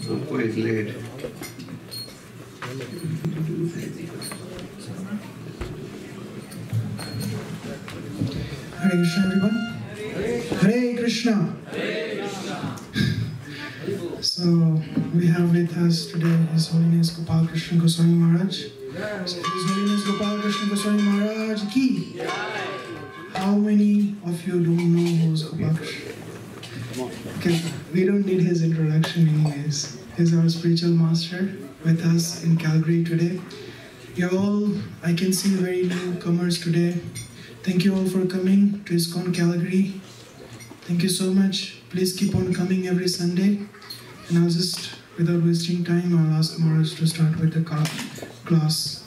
I'm quite late. Hare Krishna, everyone. Hare Krishna. So we have with us today His Holiness Gopal Krishna Goswami Maharaj. So His Holiness Gopal Krishna Goswami Maharaj ki. How many of you don't know who's Gopal Krishna? Okay, we don't need his introduction anyways. He's our spiritual master with us in Calgary today. You're all, I can see, very newcomers today. Thank you all for coming to ISKCON Calgary. Thank you so much. Please keep on coming every Sunday. And I'll just, without wasting time, I'll ask Maharaj to start with the class.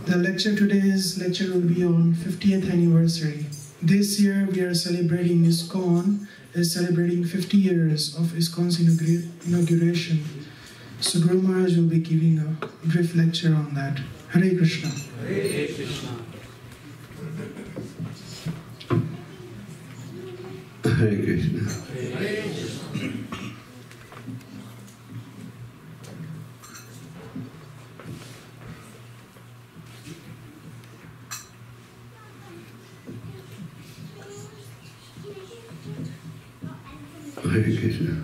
The lecture today's lecture will be on 50th anniversary. This year we are celebrating ISKCON, is celebrating 50 years of ISKCON's inauguration. So Guru Maharaj will be giving a brief lecture on that. Hare Krishna. Hare Krishna. Hare Krishna. Hare Krishna. Hare Krishna.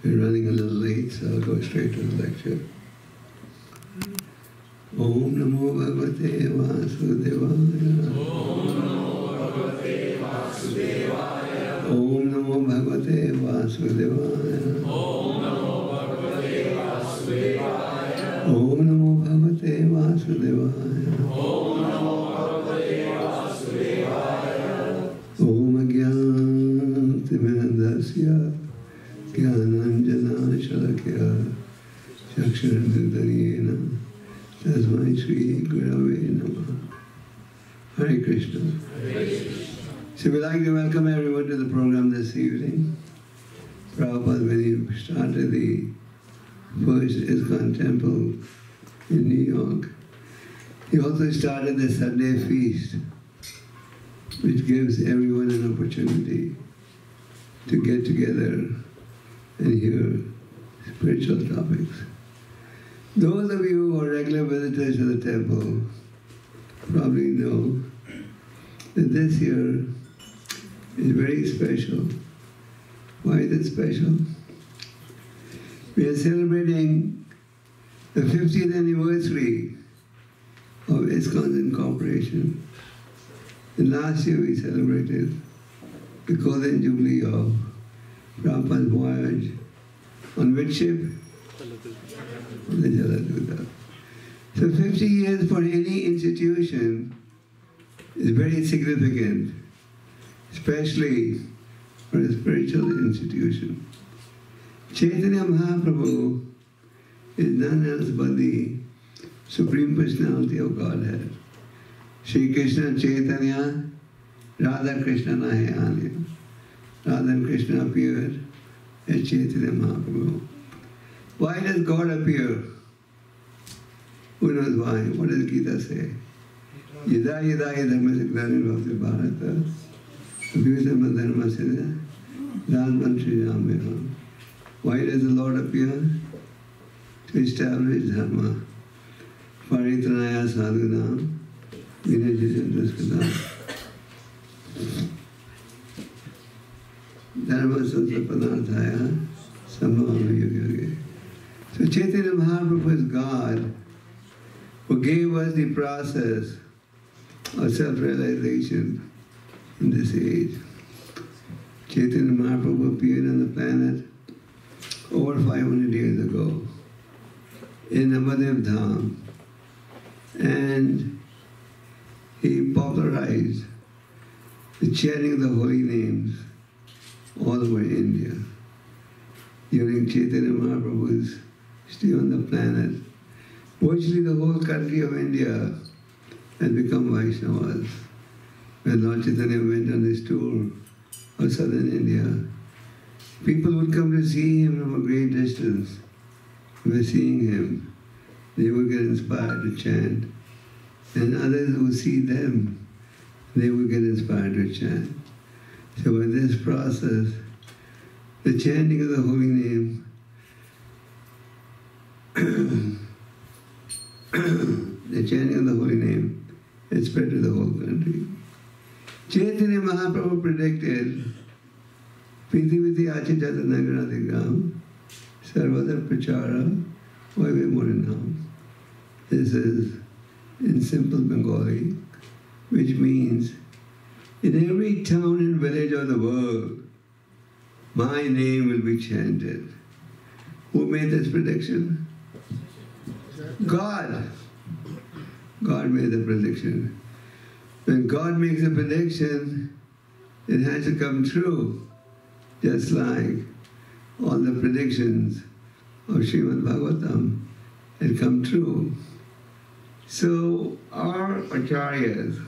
We're running a little late, so I'll go straight to the lecture. Om Namo Bhagavate Vasudevaya. Om Namo Bhagavate Vasudevaya. Om Namo Bhagavate Vasudevaya. Om Namo Bhagavate Vasudevaya. Om Namo Bhagavate Vasudevaya. Om Ajnana-timirandasya Jnananjana Shalakya Chakshurudhariyena Tasmai Shri Gurave Namaha. Hare Krishna. So we'd like to welcome everyone to the program this evening. Prabhupada, when he started the first ISKCON temple in New York, he also started the Sunday feast, which gives everyone an opportunity to get together and hear spiritual topics. Those of you who are regular visitors to the temple probably know that this year is very special. Why is it special? We are celebrating the 50th anniversary of ISKCON's incorporation. And last year we celebrated the golden jubilee of Prabhupada's voyage on which ship? The Jaladuta. So 50 years for any institution is very significant, especially for a spiritual institution. Chaitanya Mahaprabhu is none else but the Supreme Personality of Godhead. Shri Krishna Chaitanya, Radha Krishna Nahayanya. Radha and Krishna appeared as Chaitanya Mahaprabhu. Why does God appear? Who knows why? What does Gita say? Yada yada yadharmasya glanir bhavati bharata abhyutamma dharmasya dhanvan srijamyam. Why does the Lord appear? To establish dharma. Paritranaya sadhunam vinajyajantaskadam. Dharma sutta padarthaya sambhavami yogi. So Chaitanya Mahaprabhu is God who gave us the process of self-realization in this age. Chaitanya Mahaprabhu appeared on the planet over 500 years ago in Navadev Dham, and he popularized the chanting of the holy names all over India. During Chaitanya Mahaprabhu's stay on the planet, virtually the whole country of India has become Vaishnavas. When Lord Chaitanya went on his tour of southern India, people would come to see him from a great distance. By seeing him, they would get inspired to chant. And others would see them, they would get inspired to chant. So by this process, The chanting of the holy name the chanting of the holy name had spread to the whole country. Chaitanya Mahaprabhu predicted Prithiviti Achitata Nagaradigram Sarvadar Prachara Vaive Morinam. This is in simple Bengali, which means in every town and village of the world, my name will be chanted. Who made this prediction? God. God made the prediction. When God makes a prediction, it has to come true, just like all the predictions of Srimad Bhagavatam had come true. So our acharyas,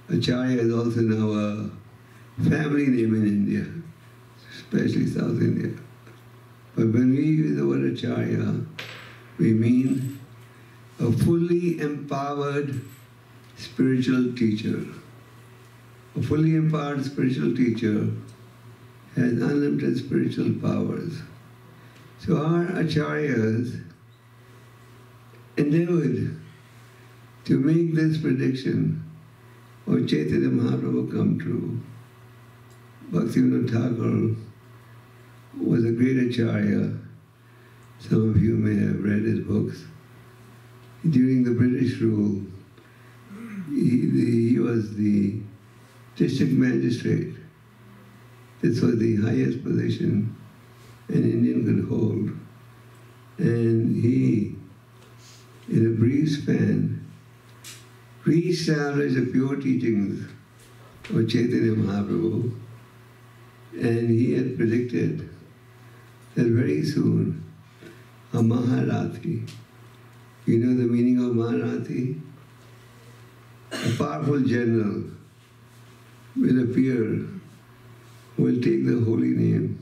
acharya is also now a family name in India, especially South India. But when we use the word acharya, we mean a fully empowered spiritual teacher. A fully empowered spiritual teacher has unlimited spiritual powers. So our acharyas endeavored to make this prediction of Chaitanya Mahaprabhu come true. Bhaktivinoda Thakur was a great acharya. Some of you may have read his books. During the British rule, he was the district magistrate. This was the highest position an Indian could hold. And he, in a brief span, re-established the pure teachings of Chaitanya Mahaprabhu. And he had predicted that very soon a Maharathi, you know the meaning of Maharathi? A powerful general will appear who will take the holy name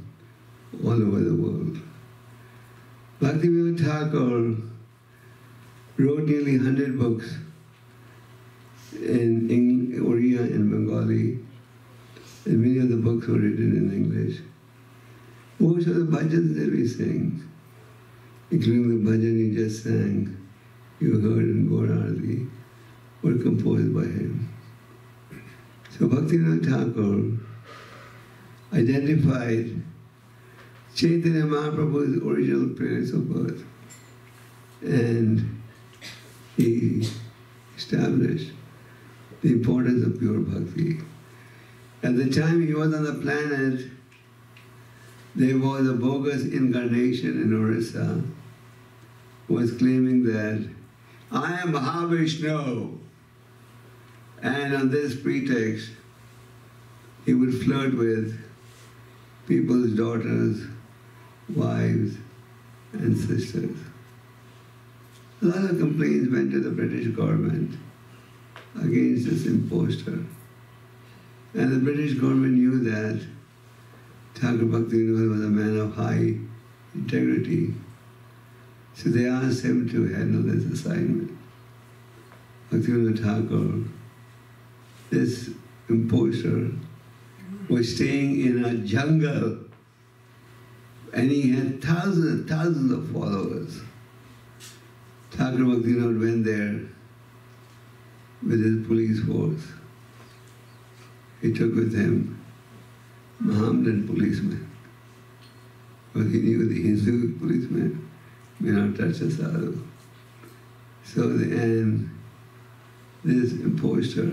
all over the world. Bhaktivinoda Thakur wrote nearly 100 books in Oriya and Bengali, and many of the books were written in English. Most of the bhajans that we sing, including the bhajan he just sang, you heard in Gaur Arati, were composed by him. So Bhaktivinoda Thakur identified Chaitanya Mahaprabhu's original place of birth, and he established the importance of pure bhakti. At the time he was on the planet, there was a bogus incarnation in Orissa who was claiming that I am Mahavishnu, and on this pretext he would flirt with people's daughters, wives, and sisters. A lot of complaints went to the British government against this impostor. And the British government knew that Thakur Bhaktivinoda was a man of high integrity. So they asked him to handle this assignment. Bhaktivinoda Thakur, this impostor, was staying in a jungle, and he had thousands and thousands of followers. Thakur Bhaktivinoda went there with his police force. He took with him Mohammedan policemen, but he knew the Hindu policemen may not touch a sadhu. So in the end, this impostor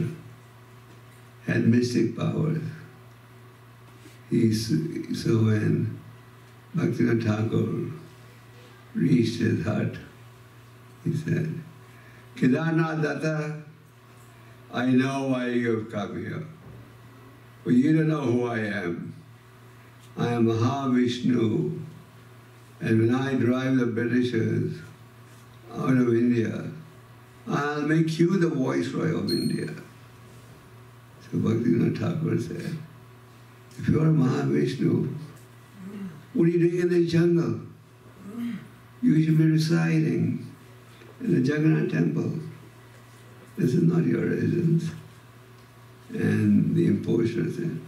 had mystic powers. So when Bhaktivinoda Thakur reached his hut, he said, Kedarnath Datta, I know why you have come here. But you don't know who I am. I am Mahavishnu. And when I drive the Britishers out of India, I'll make you the Viceroy of India. So Bhaktivinoda Thakur said, if you are Mahavishnu, what are you doing in the jungle? You should be residing in the Jagannath temple. This is not your residence. And the impostor said,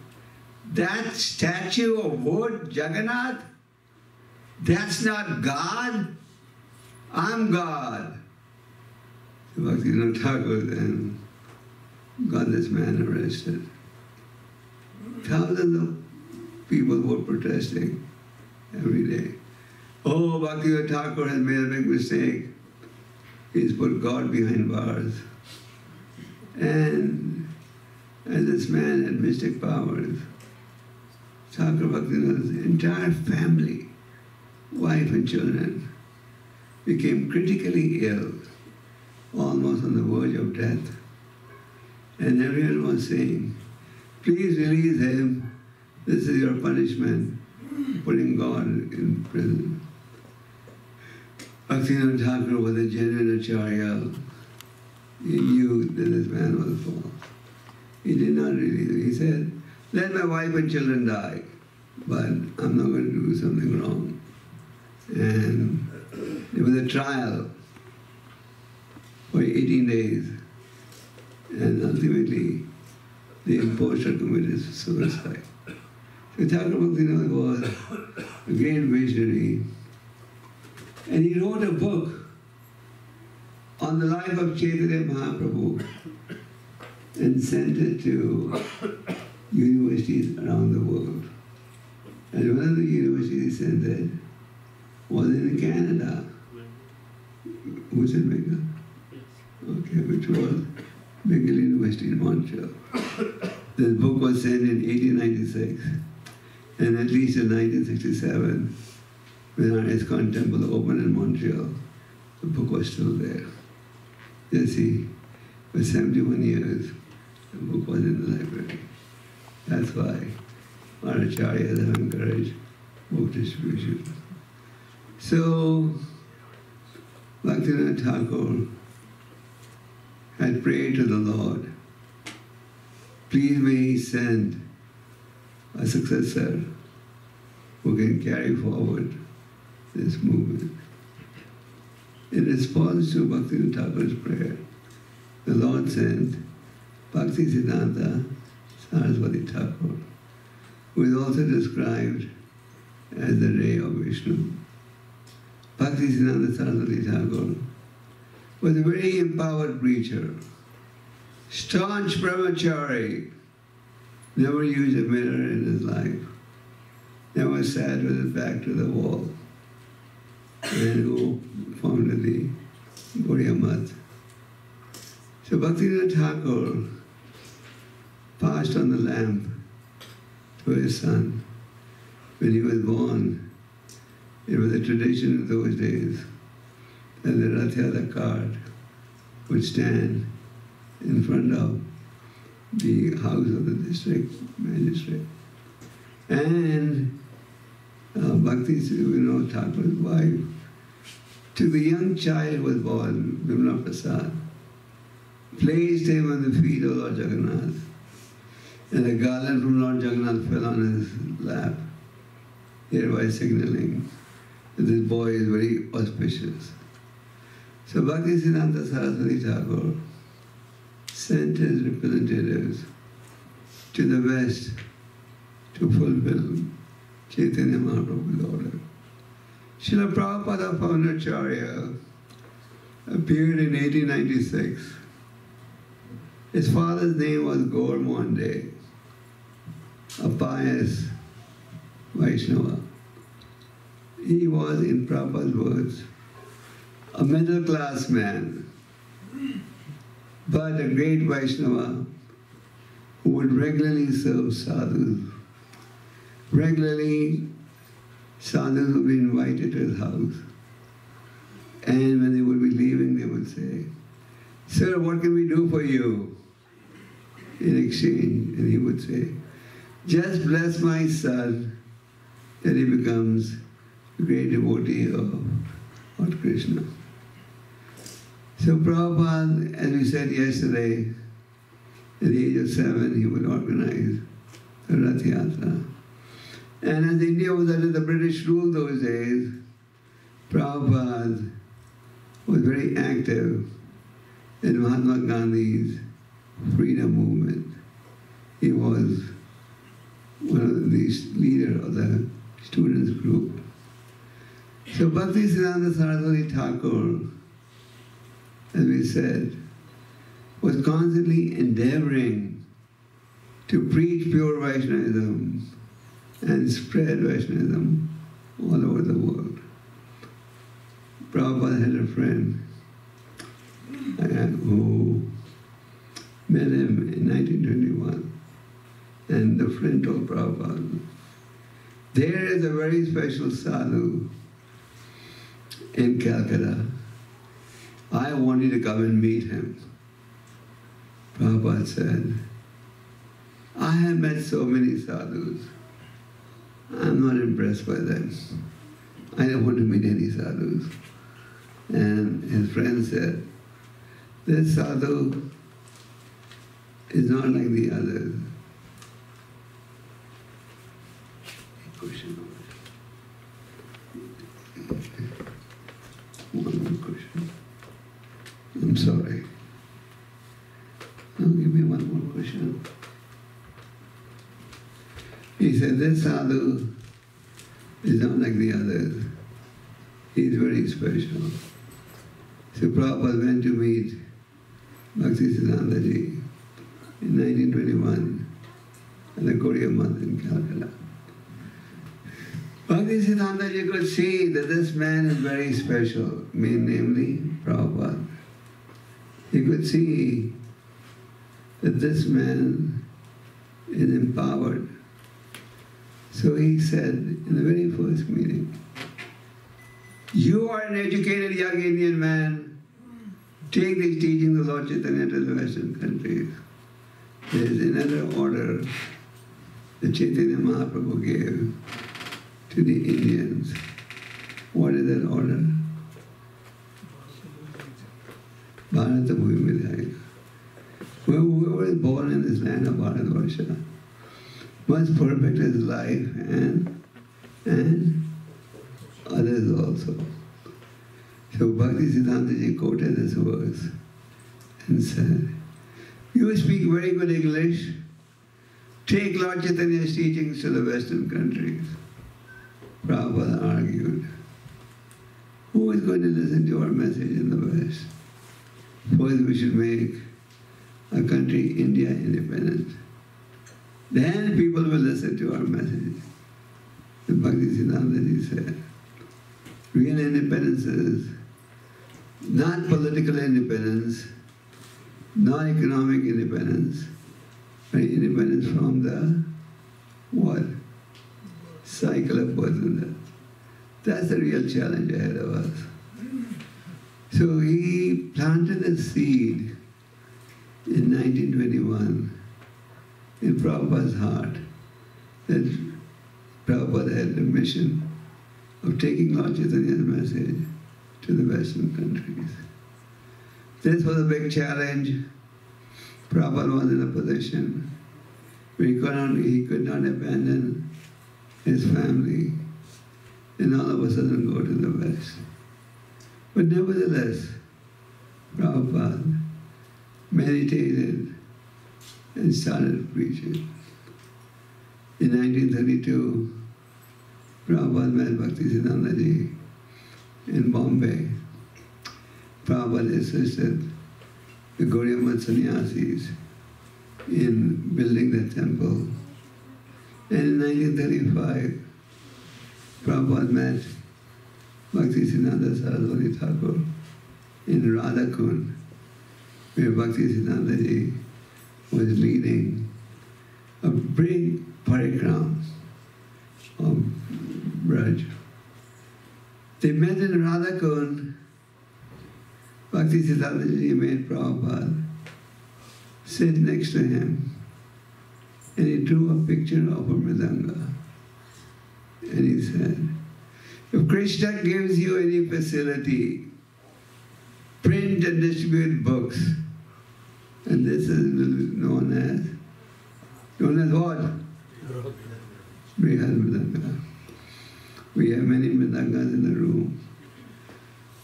That statue of wood, Jagannath, that's not God. I'm God. Bhaktivinoda Thakur then got this man arrested. Thousands of people were protesting every day. Oh, Bhaktivinoda Thakur has made a big mistake. He's put God behind bars. And this man had mystic powers. Thakur Bhaktivinoda's entire family, wife and children, became critically ill, almost on the verge of death. And everyone was saying, please release him. This is your punishment, putting God in prison. Bhaktivinoda Thakur was a genuine acharya. He knew that this man was false. He did not release him. He said, let my wife and children die, but I'm not going to do something wrong. And it was a trial for 18 days. And ultimately, the impostor committed suicide. So Thakur Bhaktivinoda was a great visionary. And he wrote a book on the life of Chaitanya Mahaprabhu and sent it to universities around the world. And one of the universities he sent it was in Canada. Was it Bengal? Okay, which was Bengal University in Montreal. This book was sent in 1896, and at least in 1967, when our ISKCON temple opened in Montreal, the book was still there. You see, for 71 years, the book was in the library. That's why our acharyas have encouraged book distribution. So, Bhaktivinoda Thakur had prayed to the Lord, please may he send a successor who can carry forward this movement. In response to Bhaktivinoda Thakur's prayer, the Lord sent Bhaktisiddhanta Saraswati Thakur, who is also described as the ray of Vishnu. Bhaktisiddhanta Saraswati Thakur was a very empowered preacher, staunch brahmachari, never used a mirror in his life, never sat with his back to the wall, and who founded the Gaudiya Math. So Bhaktivinoda Thakur passed on the lamp to his son. When he was born, it was a tradition in those days that the Rath Yatra cart would stand in front of the house of the district magistrate. And Bhaktivinoda Thakur's wife, to the young child who was born, Vimla Prasad, placed him on the feet of Lord Jagannath, and a garland from Lord Jagannath fell on his lap, thereby signaling that this boy is very auspicious. So Bhaktisiddhanta Saraswati Thakur sent his representatives to the West to fulfill Chaitanya Mahaprabhu's order. Srila Prabhupada Founacharya appeared in 1896. His father's name was Gaur Monde, a pious Vaishnava. He was, in Prabhupada's words, a middle-class man, but a great Vaishnava who would regularly serve sadhus. Regularly, sadhus would be invited to his house, and when they would be leaving, they would say, "Sir, what can we do for you?" In exchange, and he would say, "Just bless my son that he becomes a great devotee of Lord Krishna." So Prabhupada, as we said yesterday, at the age of 7, he would organize the Rath Yatra. And as India was under the British rule those days, Prabhupada was very active in Mahatma Gandhi's freedom movement. He was one of the leader of the students group. So Bhaktisiddhanta Saraswati Thakur, as we said, was constantly endeavoring to preach pure Vaishnavism and spread Vaishnavism all over the world. Prabhupada had a friend who met him in 1921, and the friend told Prabhupada, there is a very special sadhu in Calcutta. I want you to come and meet him. Prabhupada said, I have met so many sadhus. I'm not impressed by them. I don't want to meet any sadhus. And his friend said, this sadhu is not like the others. One more question. I'm sorry. No, give me one more question. He said, this sadhu is not like the others. He's very special. So Prabhupada went to meet Bhaktisiddhantaji in 1921 at the Gaudiya Math in Calcutta. Bhaktisiddhantaji could see that this man is very special, namely Prabhupada. He could see that this man is empowered. So he said in the very first meeting, you are an educated young Indian man. Take these teachings of Lord Chaitanya to the Western countries. There is another order that Chaitanya Mahaprabhu gave to the Indians. What is that order? Bharata Bhumi Vidhayaka. Whoever is born in this land of Bharatvarsha must perfect his life and others also. So Bhaktisiddhantaji quoted this verse and said, you speak very good English. Take Lord Chaitanya's teachings to the Western countries. Prabhupada argued, who is going to listen to our message in the West? First we should make our country, India, independent. Then people will listen to our message. And Bhaktisiddhantaji said, real independence is not political independence, not economic independence, but independence from the what? Cycle of birth and death. That's the real challenge ahead of us. So he planted a seed in 1921 in Prabhupada's heart that Prabhupada had the mission of taking Lord Chaitanya's message to the Western countries. This was a big challenge. Prabhupada was in a position where he could not abandon his family and all of a sudden go to the West. But nevertheless, Prabhupada meditated and started preaching. In 1932, Prabhupada met Bhaktisiddhantaji in Bombay. Prabhupada assisted the Gaudiya Math sannyasis in building the temple. And in 1935, Prabhupada met Bhaktisiddhanta Saraswati Thakur in Radhakund, where Bhaktisiddhantaji was leading a big parikram of Braj. They met in Radhakund. Bhaktisiddhantaji made Prabhupada sit next to him, and he drew a picture of a mridanga. And he said, if Krishna gives you any facility, print and distribute books. And this is known as what? Brihad Mridanga. We have many mridangas in the room.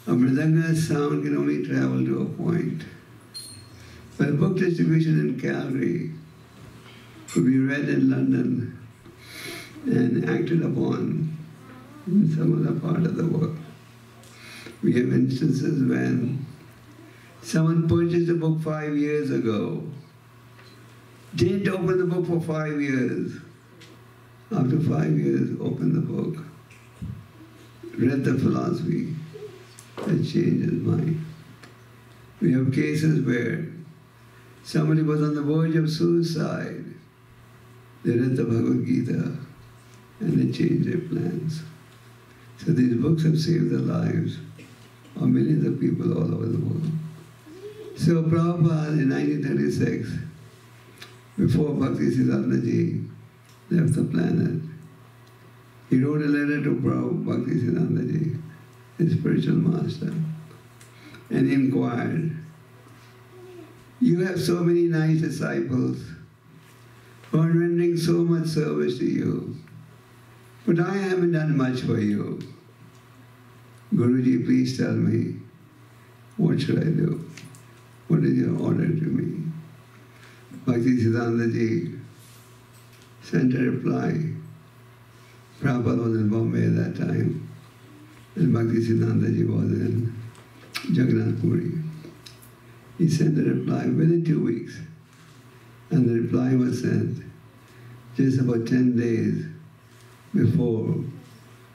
A mridanga's sound can only travel to a point. But book distribution in Calgary could be read in London and acted upon in some other part of the world. We have instances when someone purchased a book 5 years ago, didn't open the book for 5 years. After 5 years, opened the book, read the philosophy, and changed his mind. We have cases where somebody was on the verge of suicide. They read the Bhagavad Gita and they changed their plans. So these books have saved the lives of millions of people all over the world. So Prabhupada in 1936, before Bhaktisiddhanta Ji left the planet, he wrote a letter to Bhaktisiddhanta Ji, his spiritual master, and inquired, "You have so many nice disciples who are rendering so much service to you, but I haven't done much for you. Guruji, please tell me, what should I do? What is your order to me?" Bhaktisiddhanta Ji sent a reply. Prabhupada was in Bombay at that time, and Bhaktisiddhanta Ji was in Jagannath Puri. He sent a reply within 2 weeks, and the reply was sent just about 10 days before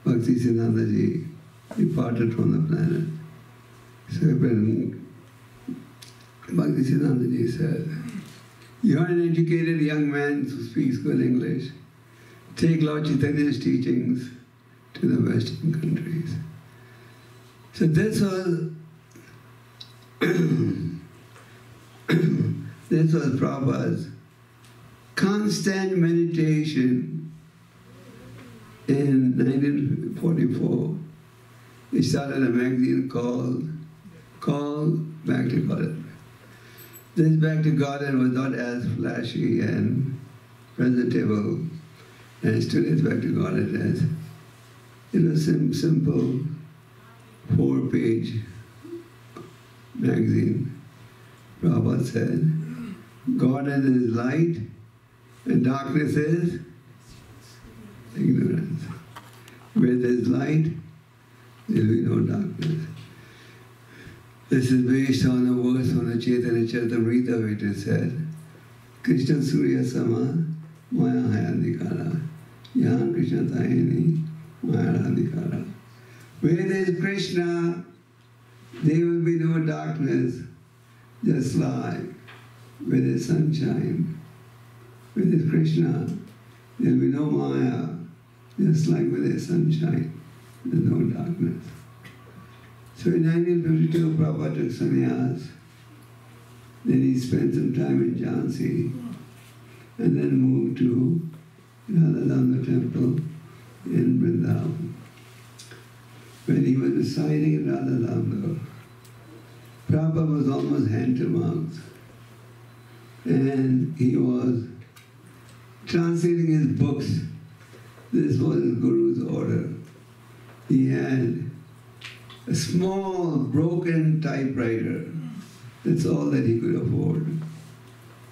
Bhaktisiddhanta Ji departed from the planet. So when Bhaktisiddhanta Ji said, "You are an educated young man who speaks good English. Take Lord Chaitanya's teachings to the Western countries." So this was this was Prabhupada's constant meditation. In 1944, he started a magazine called Back to Godhead. This Back to Godhead was not as flashy and presentable as today's Back to Godhead as. It was a simple 4-page magazine. Prabhupada said, Godhead is light and darkness is ignorance. Where there is light, there will be no darkness. This is based on a verse from the Chaitanya Charitamrita, which is said, Krishna Surya Sama Maya Hayadikara. Yahan Krishna Tahini Maya Hayadikara. Where there is Krishna, there will be no darkness, just like where there is sunshine. Where there is Krishna, there will be no Maya, just like where there is sunshine, there is no darkness. So in 1952, Prabhupada took sannyas. Then he spent some time in Jhansi and then moved to Radha temple in Vrindavan. When he was residing in Radha, Prabhupada was almost hand to mouth. And he was translating his books. This was his Guru's order. He had a small, broken typewriter. That's all that he could afford.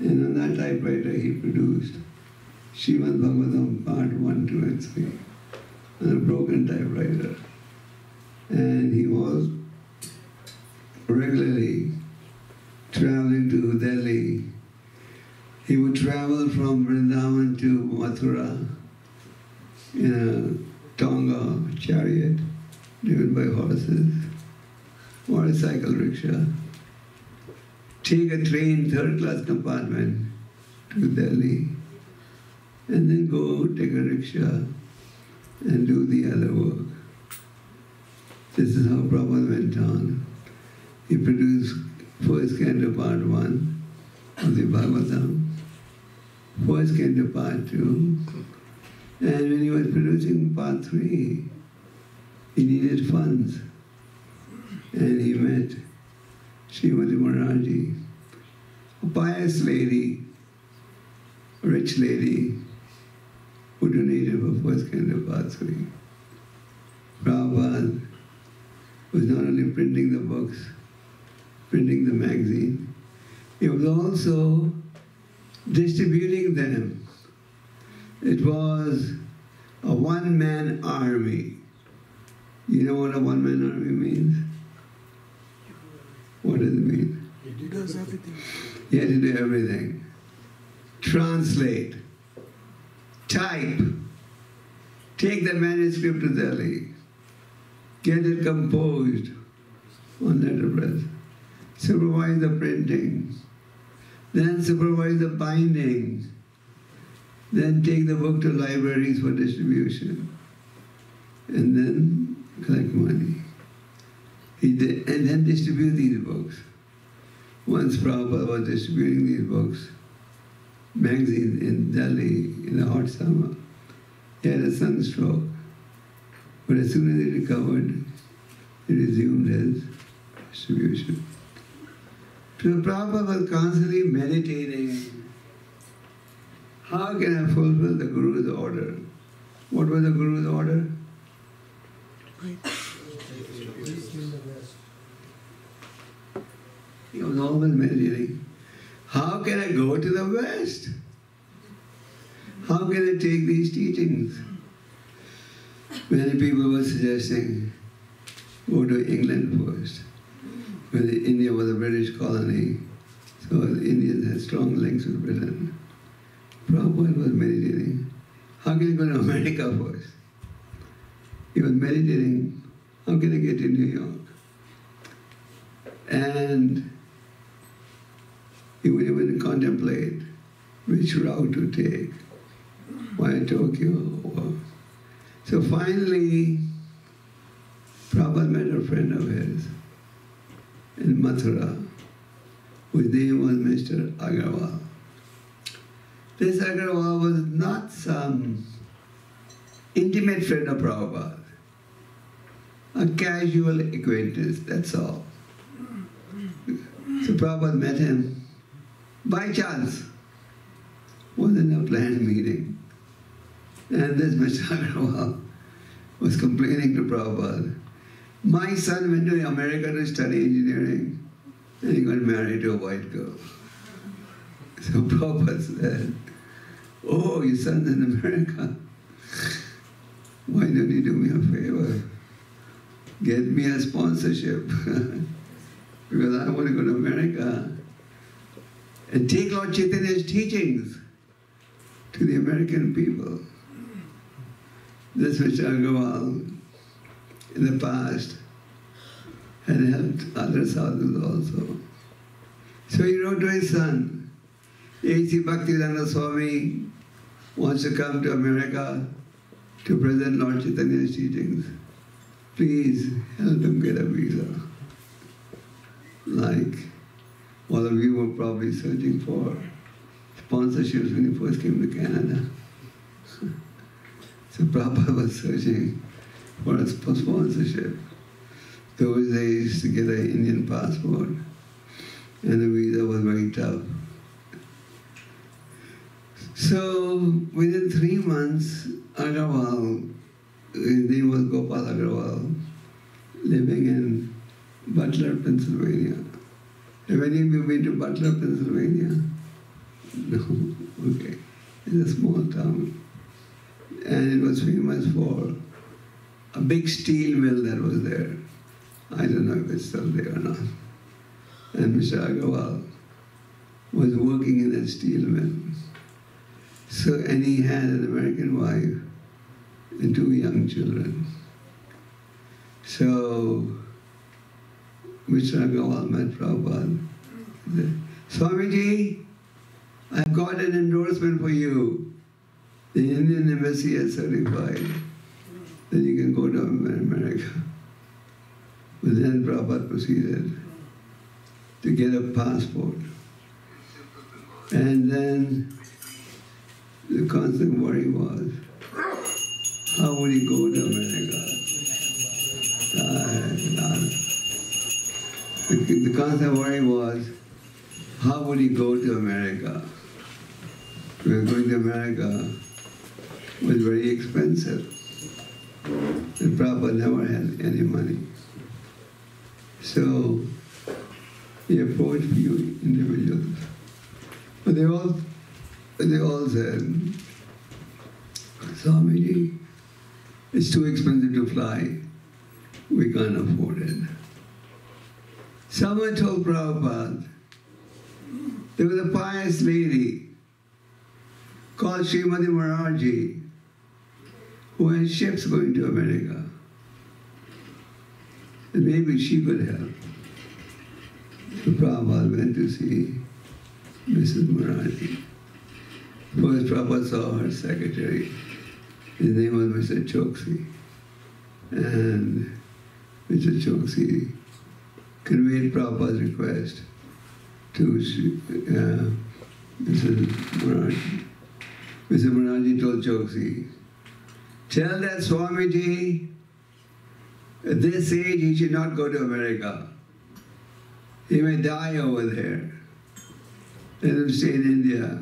And on that typewriter he produced Srimad Bhagavatam Part 1, 2 and 3 on a broken typewriter. And he was regularly traveling to Delhi. He would travel from Vrindavan to Mathura in a Tonga chariot driven by horses or a cycle rickshaw. Take a train, 3rd-class compartment to Delhi, and then go take a rickshaw and do the other work. This is how Prabhupada went on. He produced first canto Part 1 of the Bhagavatam, first canto Part 2, and when he was producing Part 3, he needed funds. And he met Srimati Maharaj, a pious lady, a rich lady, who donated for first canto Part 3. Prabhupada was not only printing the books, printing the magazine, he was also distributing them. It was a one-man army. You know what a one-man army means? What does it mean? He does everything. He had to do everything. Translate, type, take the manuscript to Delhi, get it composed on letterpress, supervise the printing, then supervise the binding, then take the book to libraries for distribution, and then collect money. And then distribute these books. Once Prabhupada was distributing these books, magazines in Delhi in the hot summer, he had a sunstroke. But as soon as he recovered, he resumed his distribution. So Prabhupada was constantly meditating, how can I fulfill the Guru's order? What was the Guru's order? He was always meditating. How can I go to the West? How can I take these teachings? Many people were suggesting, go to England first. When India was a British colony, so the Indians had strong links with Britain. Prabhupada was meditating. How can I go to America first? He was meditating, how can I get to New York? And he would even contemplate which route to take, via Tokyo. So finally, Prabhupada met a friend of his in Mathura, whose name was Mr. Agarwal. This Agarwal was not some intimate friend of Prabhupada, a casual acquaintance, that's all. So Prabhupada met him by chance, wasn't a planned meeting. And this Mr. Agarwal was complaining to Prabhupada, my son went to America to study engineering and he got married to a white girl. So Prabhupada said, oh, your son's in America. Why don't you do me a favor? Get me a sponsorship. Because I want to go to America and take Lord Chaitanya's teachings to the American people. This Mr. Agarwal, in the past, had helped other sadhus also. So he wrote to his son, A.C. Bhaktivedanta Swami wants to come to America to present Lord Chaitanya's teachings. Please help him get a visa. Like all of you were probably searching for sponsorships when you first came to Canada. So Prabhupada was searching for a sponsorship. Those days to get an Indian passport and the visa was very tough. So within 3 months, Agarwal, his name was Gopal Agarwal, living in Butler, Pennsylvania. Have any of you been to Butler, Pennsylvania? No? Okay. It's a small town. And it was famous for a big steel mill that was there. I don't know if it's still there or not. And Mr. Agarwal was working in that steel mill. So, and he had an American wife and 2 young children. So, Mr. Agarwal met Prabhupada. He said, Swamiji, I've got an endorsement for you. The Indian Embassy has certified that you can go to America. But then Prabhupada proceeded to get a passport. And then the constant worry was, how would he go to America? The constant worry was, how would he go to America? Because going to America was very expensive. And Prabhupada never had any money. So he approached few individuals. But they all said, Swamiji, It's too expensive to fly. We can't afford it. Someone told Prabhupada, there was a pious lady called Srimati Maharaj who had ships going to America. And maybe she could help. So Prabhupada went to see Mrs. Maharaj. First Prabhupada saw her secretary. His name was Mr. Choksi. And Mr. Choksi conveyed Prabhupada's request to Mrs. Maharaj. Mr. Maharaj told Choksi, tell that Swamiji, at this age he should not go to America. He may die over there. Let him stay in India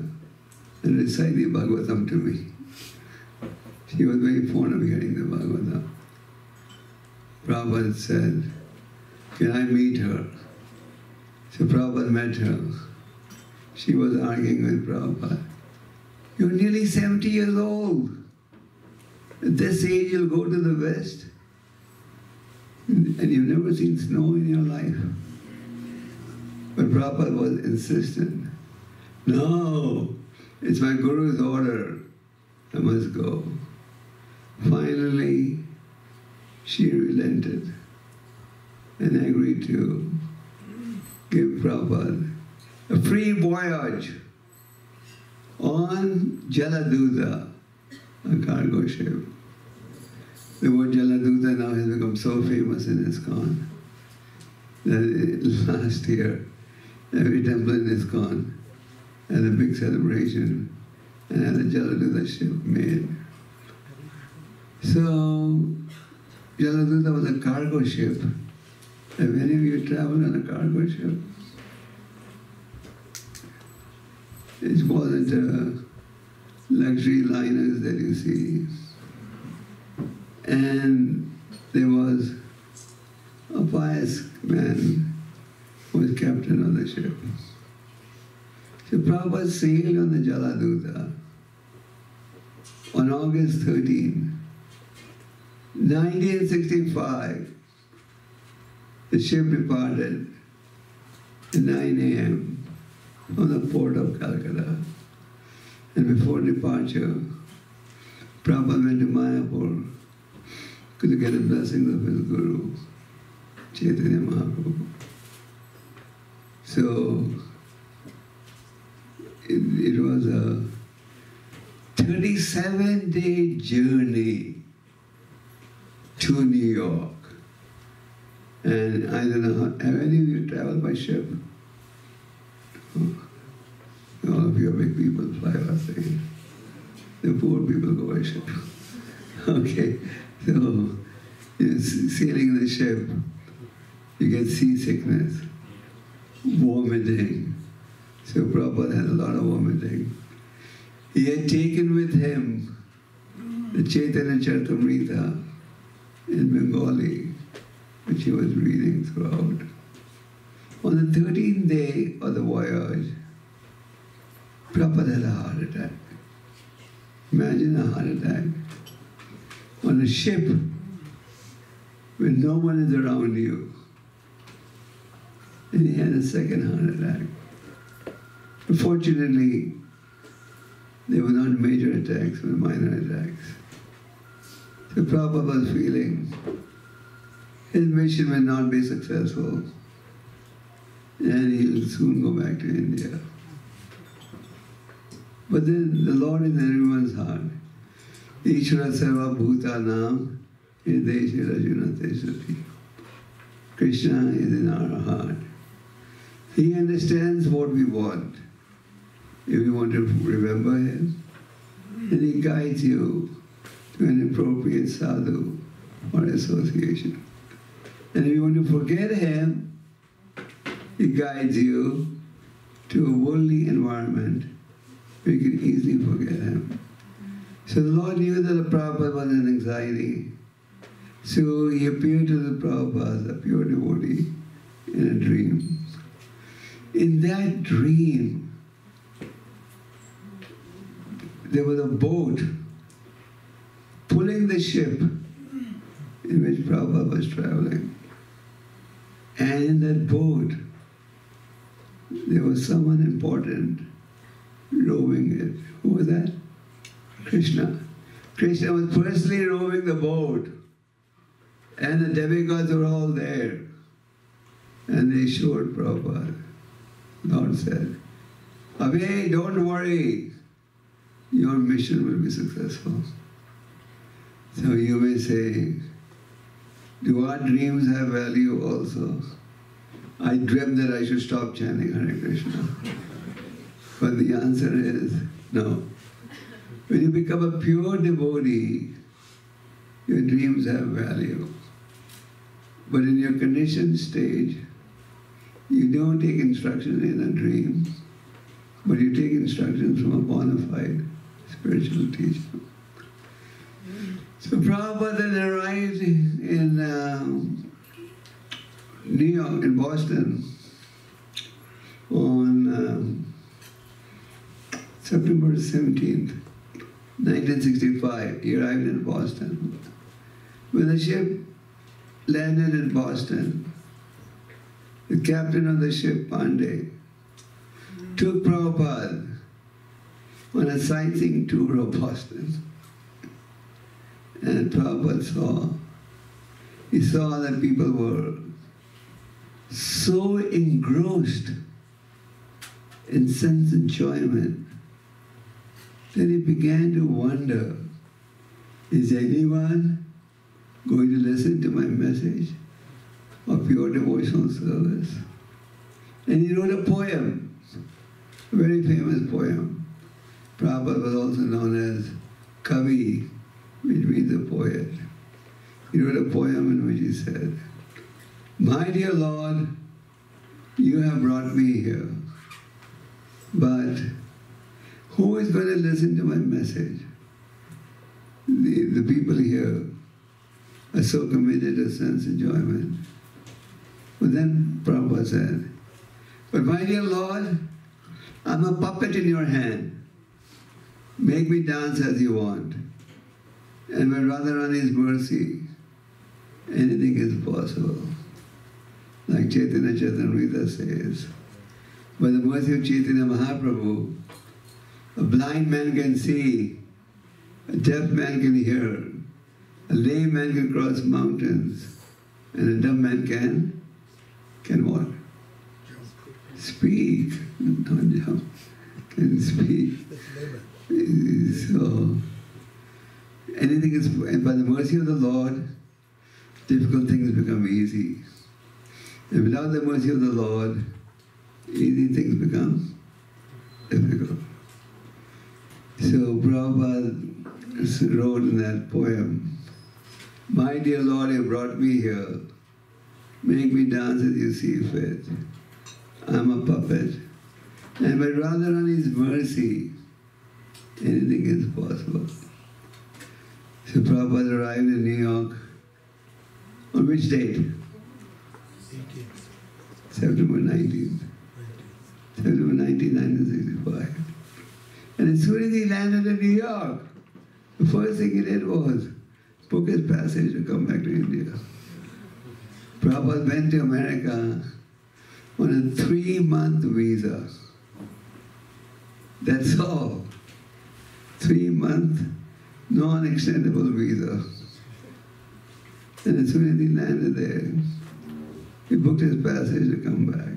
and recite the Bhagavatam to me. She was very fond of hearing the Bhagavatam. Prabhupada said, can I meet her? So Prabhupada met her. She was arguing with Prabhupada. You're nearly 70 years old. At this age you'll go to the West? And you've never seen snow in your life? But Prabhupada was insistent. No, it's my Guru's order. I must go. Finally, she relented and agreed to give Prabhupada a free voyage on Jaladuta, a cargo ship. The word Jaladuta now has become so famous in ISKCON that last year, every temple in ISKCON had a big celebration and had a Jaladuta ship made. So, Jaladuta was a cargo ship. Have any of you traveled on a cargo ship? It wasn't a luxury liners that you see. And there was a pious man who was captain of the ship. So Prabhupada sailed on the Jaladuta on August 13, 1965. The ship departed at 9 a.m. from the port of Calcutta. And before departure, Prabhupada went to Mayapur to get the blessings of his Guru, Chaitanya Mahaprabhu. So, it was a 37-day journey to New York. And I don't know, have any of you traveled by ship? All of you are big people fly by plane. The poor people go by ship. Okay, so sailing the ship, you get seasickness, vomiting. So Prabhupada had a lot of vomiting. He had taken with him the Chaitanya Charitamrita in Bengali, which he was reading throughout. On the 13th day of the voyage, Prabhupada had a heart attack. Imagine a heart attack on a ship where no one is around you. And he had a second heart attack. Fortunately, they were not major attacks, but minor attacks. So Prabhupada was feeling his mission will not be successful, and he'll soon go back to India. But then the Lord is in everyone's heart. Ishvara sarva bhutanam hrideshe rajunate sati. Krishna is in our heart. He understands what we want. If you want to remember him, then he guides you to an appropriate sadhu or association. And if you want to forget him, he guides you to a worldly environment where you can easily forget him. So the Lord knew that the Prabhupada was in anxiety. So he appeared to the Prabhupada, a pure devotee, in a dream. In that dream, there was a boat pulling the ship in which Prabhupada was traveling. And in that boat, there was someone important rowing it. Who was that? Krishna. Krishna was personally rowing the boat. And the demigods were all there. And they showed Prabhupada. Lord said, Abhay, don't worry. Your mission will be successful. So you may say, do our dreams have value also? I dreamt that I should stop chanting Hare Krishna. But the answer is no. When you become a pure devotee, your dreams have value. But in your conditioned stage, you don't take instructions in a dream, but you take instructions from a bona fide spiritual teacher. So Prabhupada then arrived in New York, in Boston, on September 17th, 1965. He arrived in Boston. When the ship landed in Boston, the captain of the ship, Pandey, took Prabhupada on a sightseeing tour of Boston. And Prabhupada saw that people were so engrossed in sense enjoyment that he began to wonder, is anyone going to listen to my message of pure devotional service? And he wrote a poem, a very famous poem. Prabhupada was also known as Kavi, which means a poet. He wrote a poem in which he said, my dear Lord, you have brought me here, but who is going to listen to my message? The people here are so committed to sense enjoyment. But then Prabhupada said, but my dear Lord, I'm a puppet in your hand. Make me dance as you want. And when Radharani is mercy, anything is possible. Like Chaitanya Charitamrita says, by the mercy of Chaitanya Mahaprabhu, a blind man can see, a deaf man can hear, a lame man can cross mountains, and a dumb man can what? Speak, not jump, can speak. So, anything is, and by the mercy of the Lord, difficult things become easy. And without the mercy of the Lord, easy things become difficult. So Prabhupada wrote in that poem, my dear Lord, you brought me here. Make me dance as you see fit. I'm a puppet. And by Radharani's mercy, anything is possible. So Prabhupada arrived in New York. On which date? 18th. September 19th. September 19, 1965. And as soon as he landed in New York, the first thing he did was book his passage to come back to India. Prabhupada went to America on a 3-month visa. That's all. 3-month non-extendable visa. And as soon as he landed there, he booked his passage to come back.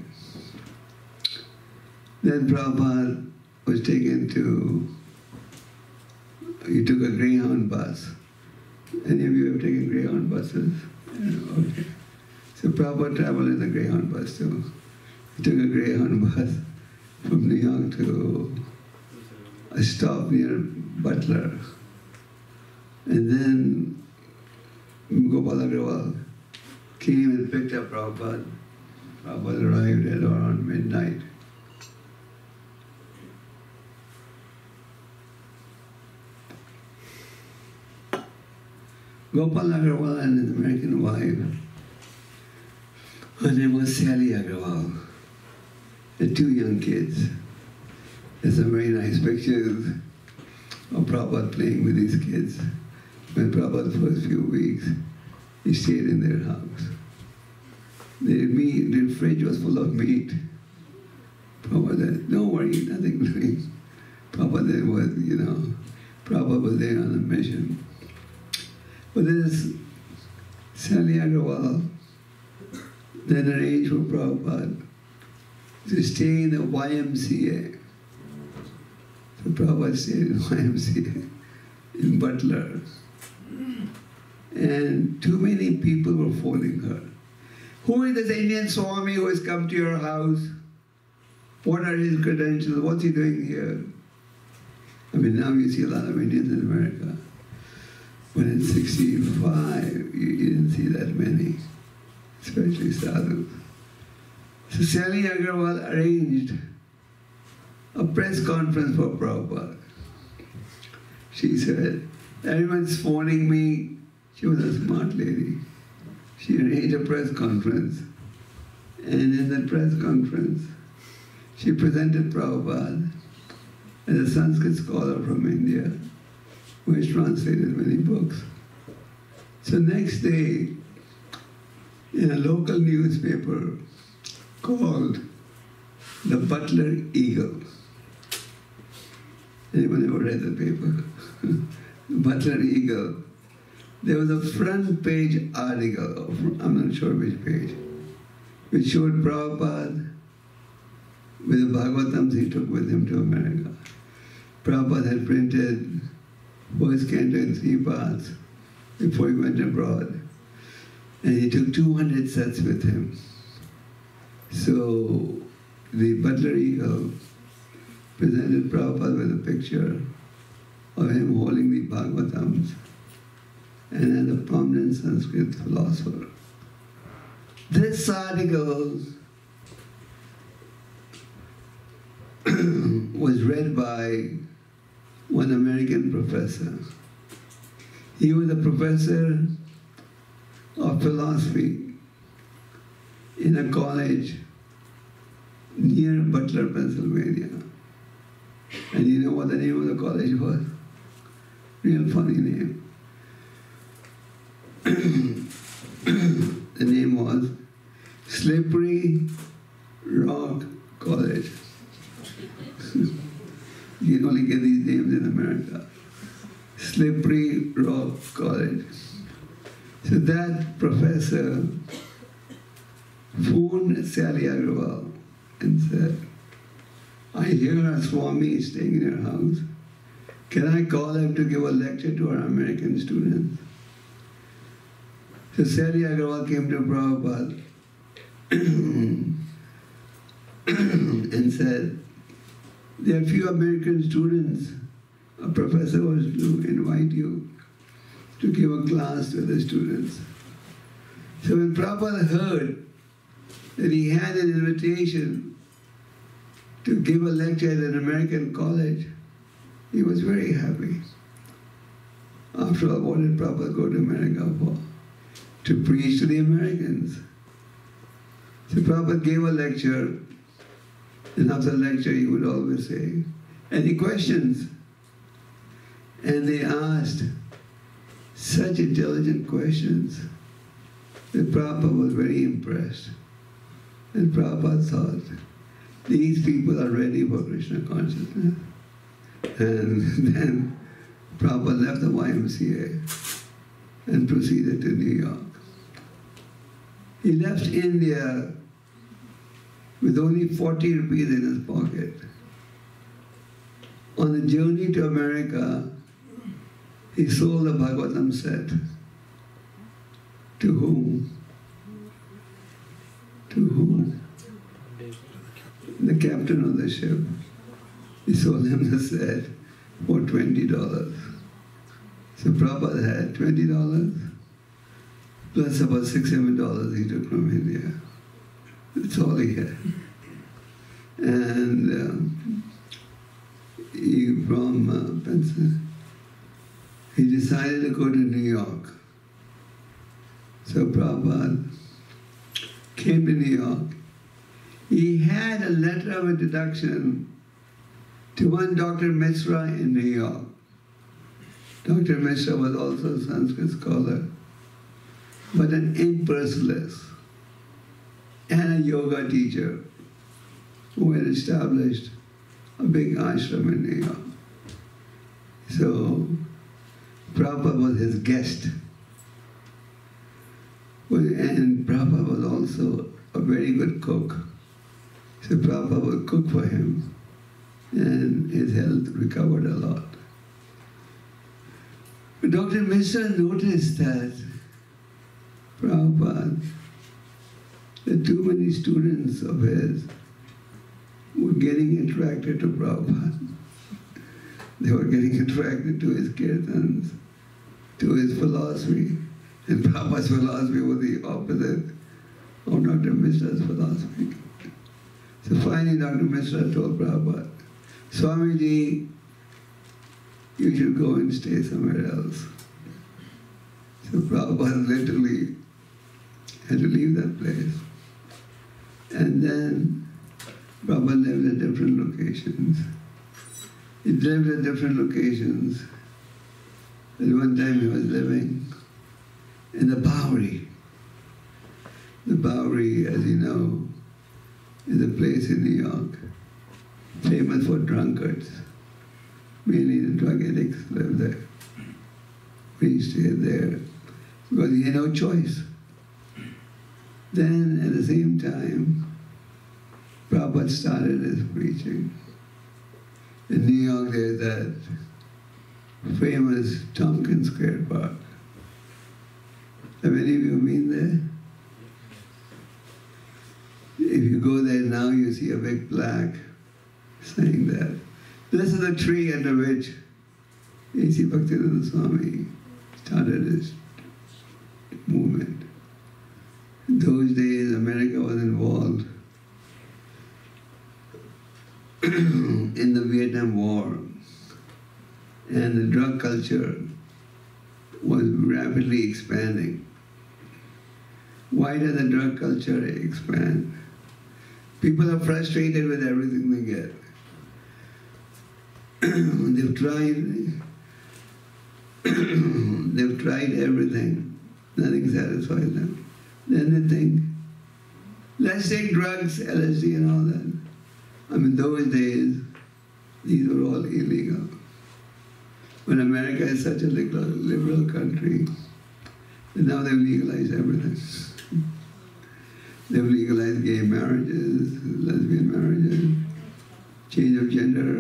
Then Prabhupada was taken to, he took a Greyhound bus. Any of you have taken Greyhound buses? Yeah, okay. So Prabhupada traveled in the Greyhound bus too. He took a Greyhound bus from New York to a stop near Butler. And then Gopal came and picked up Prabhupada. Prabhupada arrived at around midnight. Gopal Agrawal and his American wife, her name was Sally Agrawal. They had 2 young kids. There's some very nice pictures of Prabhupada playing with these kids. when Prabhupada's first few weeks, he stayed in their house. The fridge was full of meat. Prabhupada said, don't worry, nothing doing. Prabhupada was, Prabhupada was there on a mission. But this Sally Agrawal then arranged for Prabhupada to stay in the YMCA. So Prabhupada stayed in the YMCA in Butler. And too many people were phoning her. Who is this Indian Swami who has come to your house? What are his credentials? What's he doing here? I mean, now you see a lot of Indians in America. But in 65, you didn't see that many, especially sadhus. So Sally Agrawal arranged a press conference for Prabhupada. She said, everyone's phoning me. She was a smart lady. She arranged a press conference. And in that press conference, she presented Prabhupada as a Sanskrit scholar from India, who has translated many books. So next day, in a local newspaper called the Butler Eagle. Anyone ever read the paper? Butler Eagle. There was a front page article, I'm not sure which page, which showed Prabhupada with the Bhagavatams he took with him to America. Prabhupada had printed first canto in 3 parts before he went abroad. And he took 200 sets with him. So the Butler Eagle presented Prabhupada with a picture of him holding the Bhagavatams and as a prominent Sanskrit philosopher. This article was read by one American professor. He was a professor of philosophy in a college near Butler, Pennsylvania. And you know what the name of the college was? Real funny name. The name was Slippery Rock College. You can only get these names in America. Slippery Rock College. So that professor phoned Sally Agrawal and said, I hear a Swami is staying in your house. Can I call him to give a lecture to our American students? So Sally Agrawal came to Prabhupada and said, there are few American students. A professor was to invite you to give a class to the students. So when Prabhupada heard that he had an invitation to give a lecture at an American college, he was very happy. After all, what did Prabhupada go to America for? To preach to the Americans. So Prabhupada gave a lecture, and after the lecture he would always say, any questions? And they asked such intelligent questions that Prabhupada was very impressed. And Prabhupada thought, these people are ready for Krishna consciousness. And then Prabhupada left the YMCA and proceeded to New York. He left India with only 40 rupees in his pocket. On the journey to America, he sold the Bhagavatam set. To whom? To whom? The captain of the ship. He sold him the set for $20. So Prabhupada had $20 plus about $6, $7 he took from India. That's all he had. And he from Pennsylvania, he decided to go to New York. So Prabhupada came to New York. He had a letter of introduction to one Dr. Mishra in New York. Dr. Mishra was also a Sanskrit scholar, but an impersonalist and a yoga teacher who had established a big ashram in New York. So Prabhupada was his guest. And Prabhupada was also a very good cook. So Prabhupada would cook for him, and his health recovered a lot. But Dr. Mishra noticed that Prabhupada, that too many students of his were getting attracted to Prabhupada. They were getting attracted to his kirtans, to his philosophy. And Prabhupada's philosophy was the opposite of Dr. Mishra's philosophy. So finally Dr. Mishra told Prabhupada, Swamiji, you should go and stay somewhere else. So Prabhupada literally had to leave that place. And then Prabhupada lived at different locations. He lived at different locations. At one time he was living in the Bowery. The Bowery, as you know, is a place in New York famous for drunkards. Mainly the drug addicts live there. We stayed there because he had no choice. Then, at the same time, Prabhupada started his preaching. In New York, there's that famous Tompkins Square Park. Have any of you been there? If you go there now, you see a big plaque saying that. This is the tree under which A.C. Bhaktivedanta Swami started his movement. In those days, America was involved in the Vietnam War, and the drug culture was rapidly expanding. Why does the drug culture expand? People are frustrated with everything they get. They've tried everything. Nothing satisfies them. Then they think, let's take drugs, LSD and all that. I mean, those days, these were all illegal. When America is such a liberal country, and now they've legalized everything. They've legalized gay marriages, lesbian marriages, change of gender,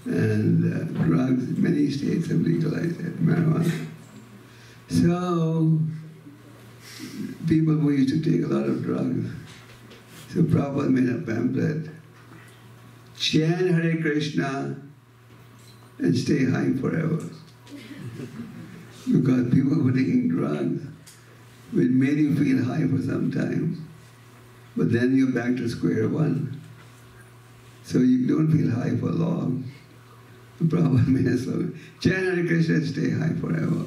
and drugs. Many states have legalized it, marijuana. So, people who used to take a lot of drugs. So Prabhupada made a pamphlet, chant Hare Krishna and stay high forever. Because people were taking drugs, which made you feel high for some time, but then you're back to square one. So you don't feel high for long. Prabhupada made a slogan, chant Hare Krishna and stay high forever.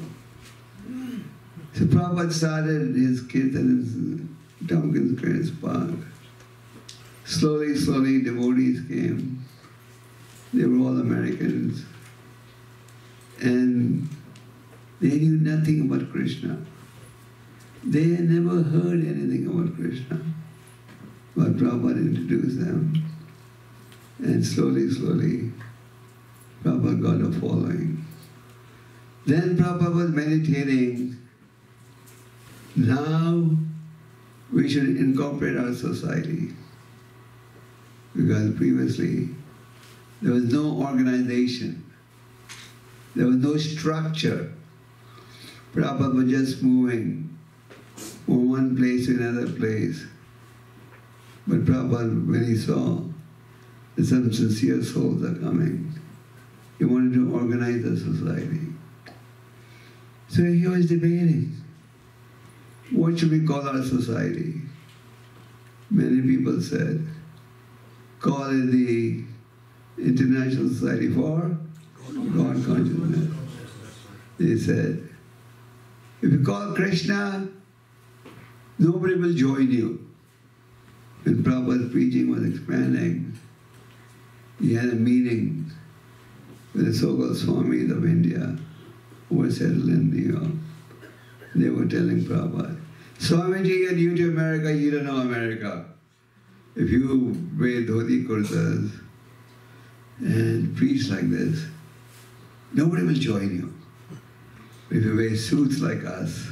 So Prabhupada started his kirtan in Tompkins Square Park. Slowly, slowly, devotees came. They were all Americans. And they knew nothing about Krishna. They had never heard anything about Krishna. But Prabhupada introduced them. And slowly, slowly, Prabhupada got a following. Then Prabhupada was meditating. Now we should incorporate our society. Because previously there was no organization. There was no structure. Prabhupada was just moving from one place to another place. But Prabhupada, when he saw that some sincere souls are coming, he wanted to organize the society. So he was debating, what should we call our society? Many people said, call it the International Society for God Consciousness. They said, if you call Krishna, nobody will join you. When Prabhupada's preaching was expanding, he had a meeting with the so-called Swamis of India who were settled in New York. They were telling Prabhupada, Swamiji, get you to America, you don't know America. If you wear dhoti kurtas and preach like this, nobody will join you. If you wear suits like us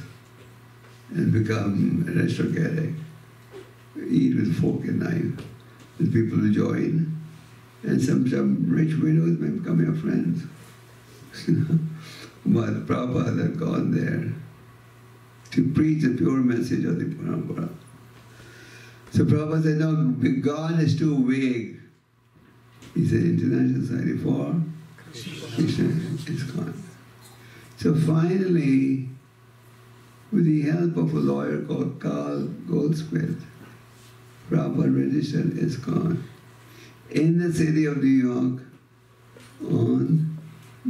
and become aristocratic, eat with fork and knife, then people will join, and some rich widows may become your friends. But Prabhupada had gone there to preach the pure message of the Parampara. So Prabhupada said, no, God is too vague. He said, International Society for Krishna ISKCON. So finally, with the help of a lawyer called Carl Goldsmith, Prabhupada registered ISKCON in the city of New York on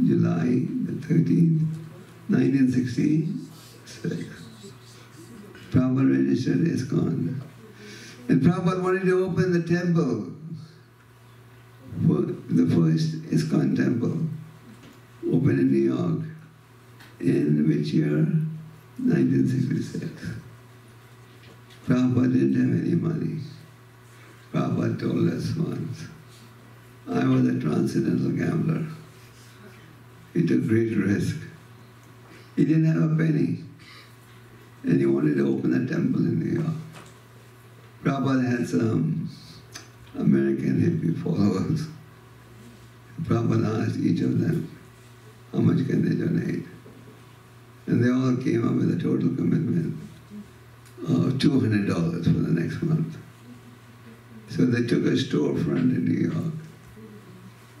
July the 13th, 1966. Prabhupada registered ISKCON. And Prabhupada wanted to open the temple, the first ISKCON temple, opened in New York, in which year? 1966. Prabhupada didn't have any money. Prabhupada told us once, I was a transcendental gambler. He took great risk. He didn't have a penny. And he wanted to open a temple in New York. Prabhupada had some American hippie followers. Prabhupada asked each of them, how much can they donate? And they all came up with a total commitment of $200 for the next month. So they took a storefront in New York.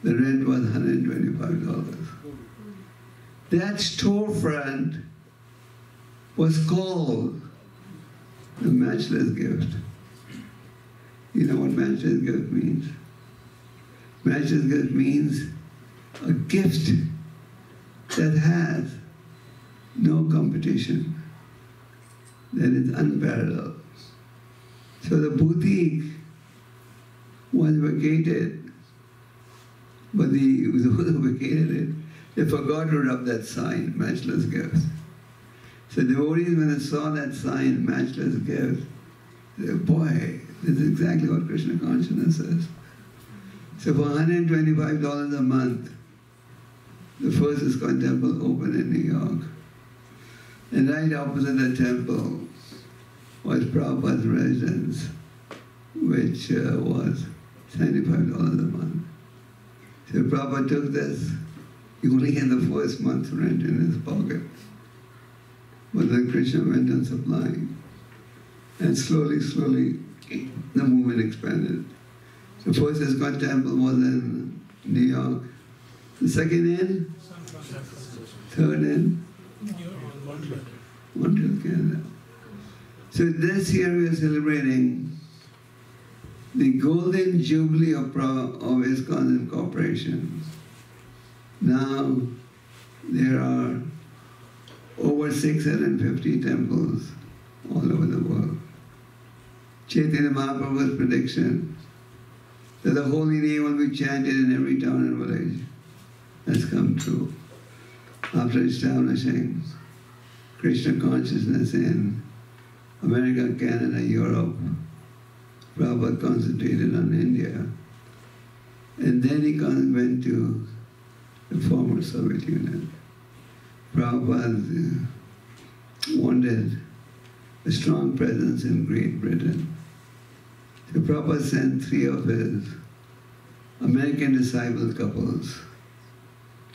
The rent was $125. That storefront was called the matchless gift. You know what matchless gift means? Matchless gift means a gift that has no competition, that is unparalleled. So the boutique was vacated, but those who vacated it, they forgot to rub that sign, matchless gifts. So devotees, when they saw that sign, matchless gifts, they said, boy, this is exactly what Krishna consciousness is. So for $125 a month, the first ISKCON temple opened in New York. And right opposite the temple was Prabhupada's residence, which was $75 a month. So Prabhupada took this. He only had the first month's rent in his pocket. But then Krishna went on supplying. And slowly, slowly, the movement expanded. The first ISKCON temple was in New York. The second in? Third in? Montreal, Canada. So this year we are celebrating the golden jubilee of ISKCON Incorporation. Now there are over 650 temples all over the world. Chaitanya Mahaprabhu's prediction that the holy name will be chanted in every town and village has come true. After establishing Krishna consciousness in America, Canada, Europe, Prabhupada concentrated on India. And then he went to the former Soviet Union. Prabhupada wanted a strong presence in Great Britain. So Prabhupada sent 3 of his American disciple couples,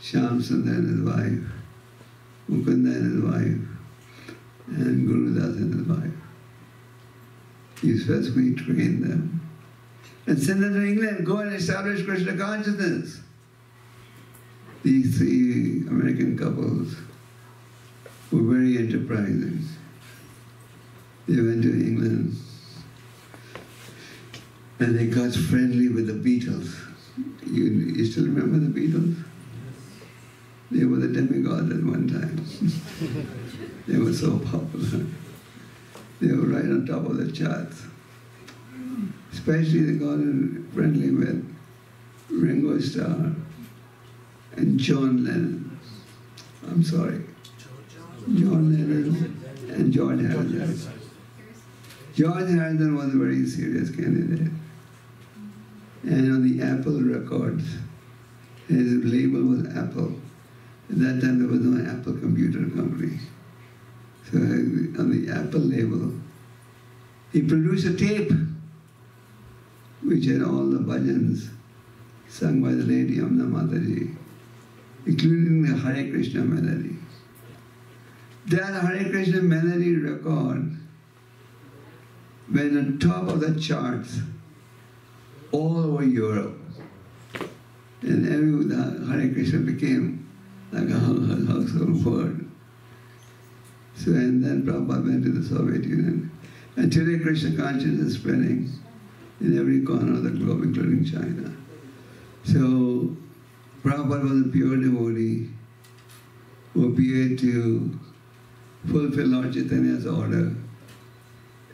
Shamsundar and his wife, Mukunda and his wife, and Gurudas and his wife. He specifically trained them and sent them to England, go and establish Krishna consciousness. These 3 American couples were very enterprising. They went to England and they got friendly with the Beatles. You still remember the Beatles? They were the demigods at one time. They were so popular. They were right on top of the charts. Especially they got friendly with Ringo Starr and John Lennon. I'm sorry. John Lennon and George Harrison. George Harrison was a very serious candidate. And on the Apple records, his label was Apple. At that time, there was no Apple computer company. So on the Apple label, he produced a tape which had all the bhajans sung by the lady Amna Mataji, including the Hare Krishna melody. That Hare Krishna melody record went on top of the charts all over Europe. And the Hare Krishna became like a household word. So, and then Prabhupada went to the Soviet Union. And today Krishna consciousness is spreading in every corner of the globe, including China. So, Prabhupada was a pure devotee who appeared to fulfill Lord Chaitanya's order,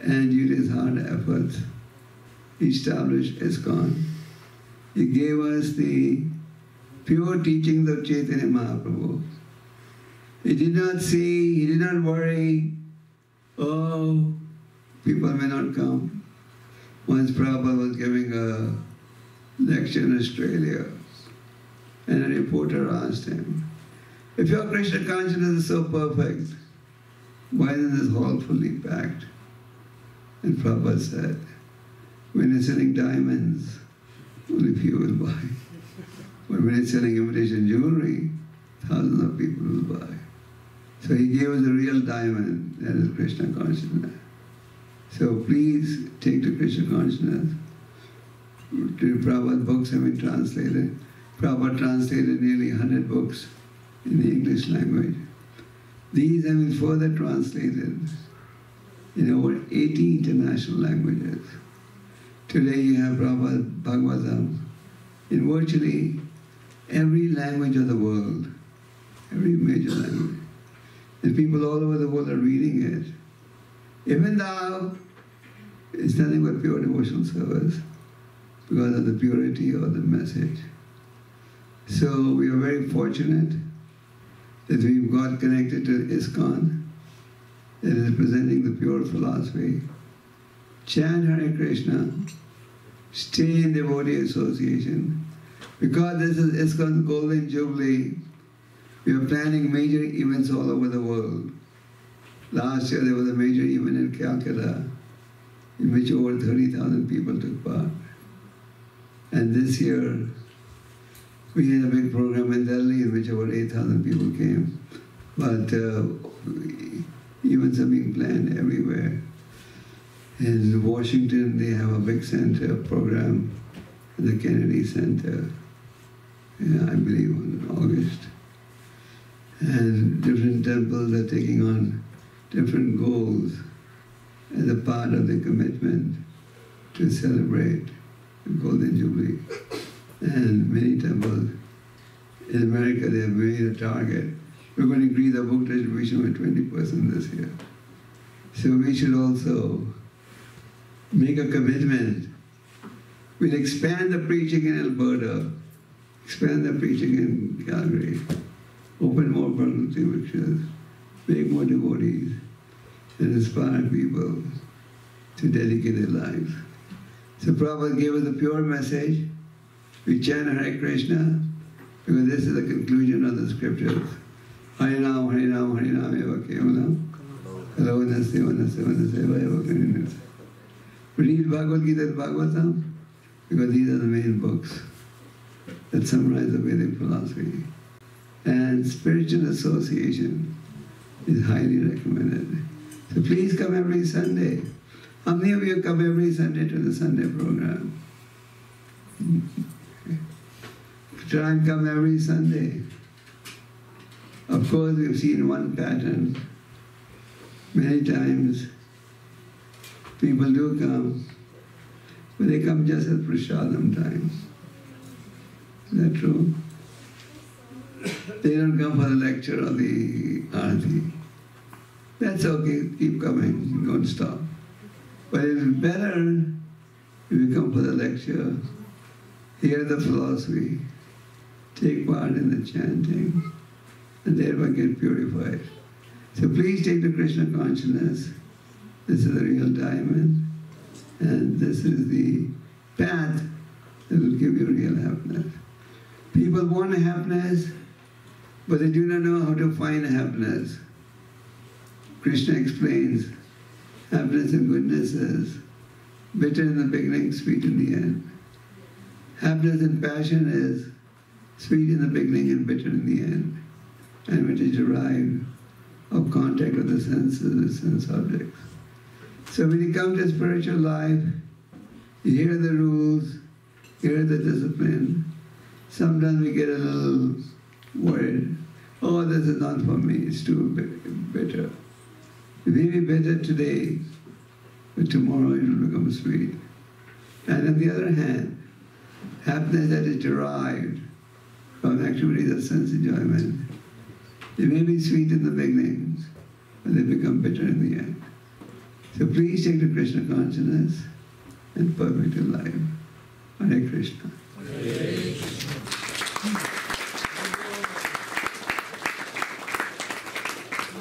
and due to his hard efforts, he established ISKCON. He gave us the pure teachings of Chaitanya Mahaprabhu. He did not see, he did not worry, oh, people may not come. Once Prabhupada was giving a lecture in Australia, and a reporter asked him, if your Krishna consciousness is so perfect, why isn't this hall fully packed? And Prabhupada said, when you're selling diamonds, only few will buy. But when you're selling imitation jewelry, thousands of people will buy. So he gave us a real diamond, that is Krishna consciousness. So please take to Krishna consciousness. Prabhupada's books have been translated. Prabhupada translated nearly 100 books in the English language. These have been further translated in over 80 international languages. Today you have Prabhupada's Bhagavatam in virtually every language of the world, every major language. And people all over the world are reading it. Even though it's nothing but pure devotional service because of the purity of the message. So we are very fortunate that we've got connected to ISKCON, that is presenting the pure philosophy. Chant Hare Krishna, stay in devotee association. Because this is ISKCON's Golden Jubilee, we are planning major events all over the world. Last year there was a major event in Calcutta in which over 30,000 people took part. And this year we had a big program in Delhi in which over 8,000 people came. But events are being planned everywhere. In Washington they have a big center program, the Kennedy Center, I believe in August. And different temples are taking on different goals as a part of the commitment to celebrate the Golden Jubilee. And many temples in America, they have made a target. We're going to increase our book distribution by 20% this year. So we should also make a commitment. We'll expand the preaching in Alberta, expand the preaching in Calgary, open more Bhagavad Gita, make more devotees, and inspire people to dedicate their lives. So Prabhupada gave us a pure message. We chant Hare Krishna because this is the conclusion of the scriptures. Harinam, Harinam, Harinam eva kevalam. Hello, Naseva, Naseva, Naseva eva karinam. Read Bhagavad Gita and Bhagavatam because these are the main books that summarize the Vedic philosophy. And spiritual association is highly recommended. So please come every Sunday. How many of you come every Sunday to the Sunday program? Try and come every Sunday. Of course, we've seen one pattern. Many times, people do come, but they come just at prasadam time. Is that true? They don't come for the lecture or the arati. That's okay, keep coming, don't stop. But it's better if you come for the lecture, hear the philosophy, take part in the chanting, and thereby get purified. So please take the Krishna consciousness. This is the real diamond, and this is the path that will give you real happiness. People want happiness, but they do not know how to find happiness. Krishna explains, happiness and goodness is bitter in the beginning, sweet in the end. Happiness and passion is sweet in the beginning and bitter in the end, and which is derived of contact with the senses, the sense objects. So when you come to spiritual life, you hear the rules, hear the discipline. Sometimes we get a little worried. Oh, this is not for me, it's too bitter. It may be bitter today, but tomorrow it will become sweet. And on the other hand, happiness that is derived from activities of sense enjoyment, they may be sweet in the beginning, but they become bitter in the end. So please take the Krishna consciousness and perfect your life. Hare Krishna.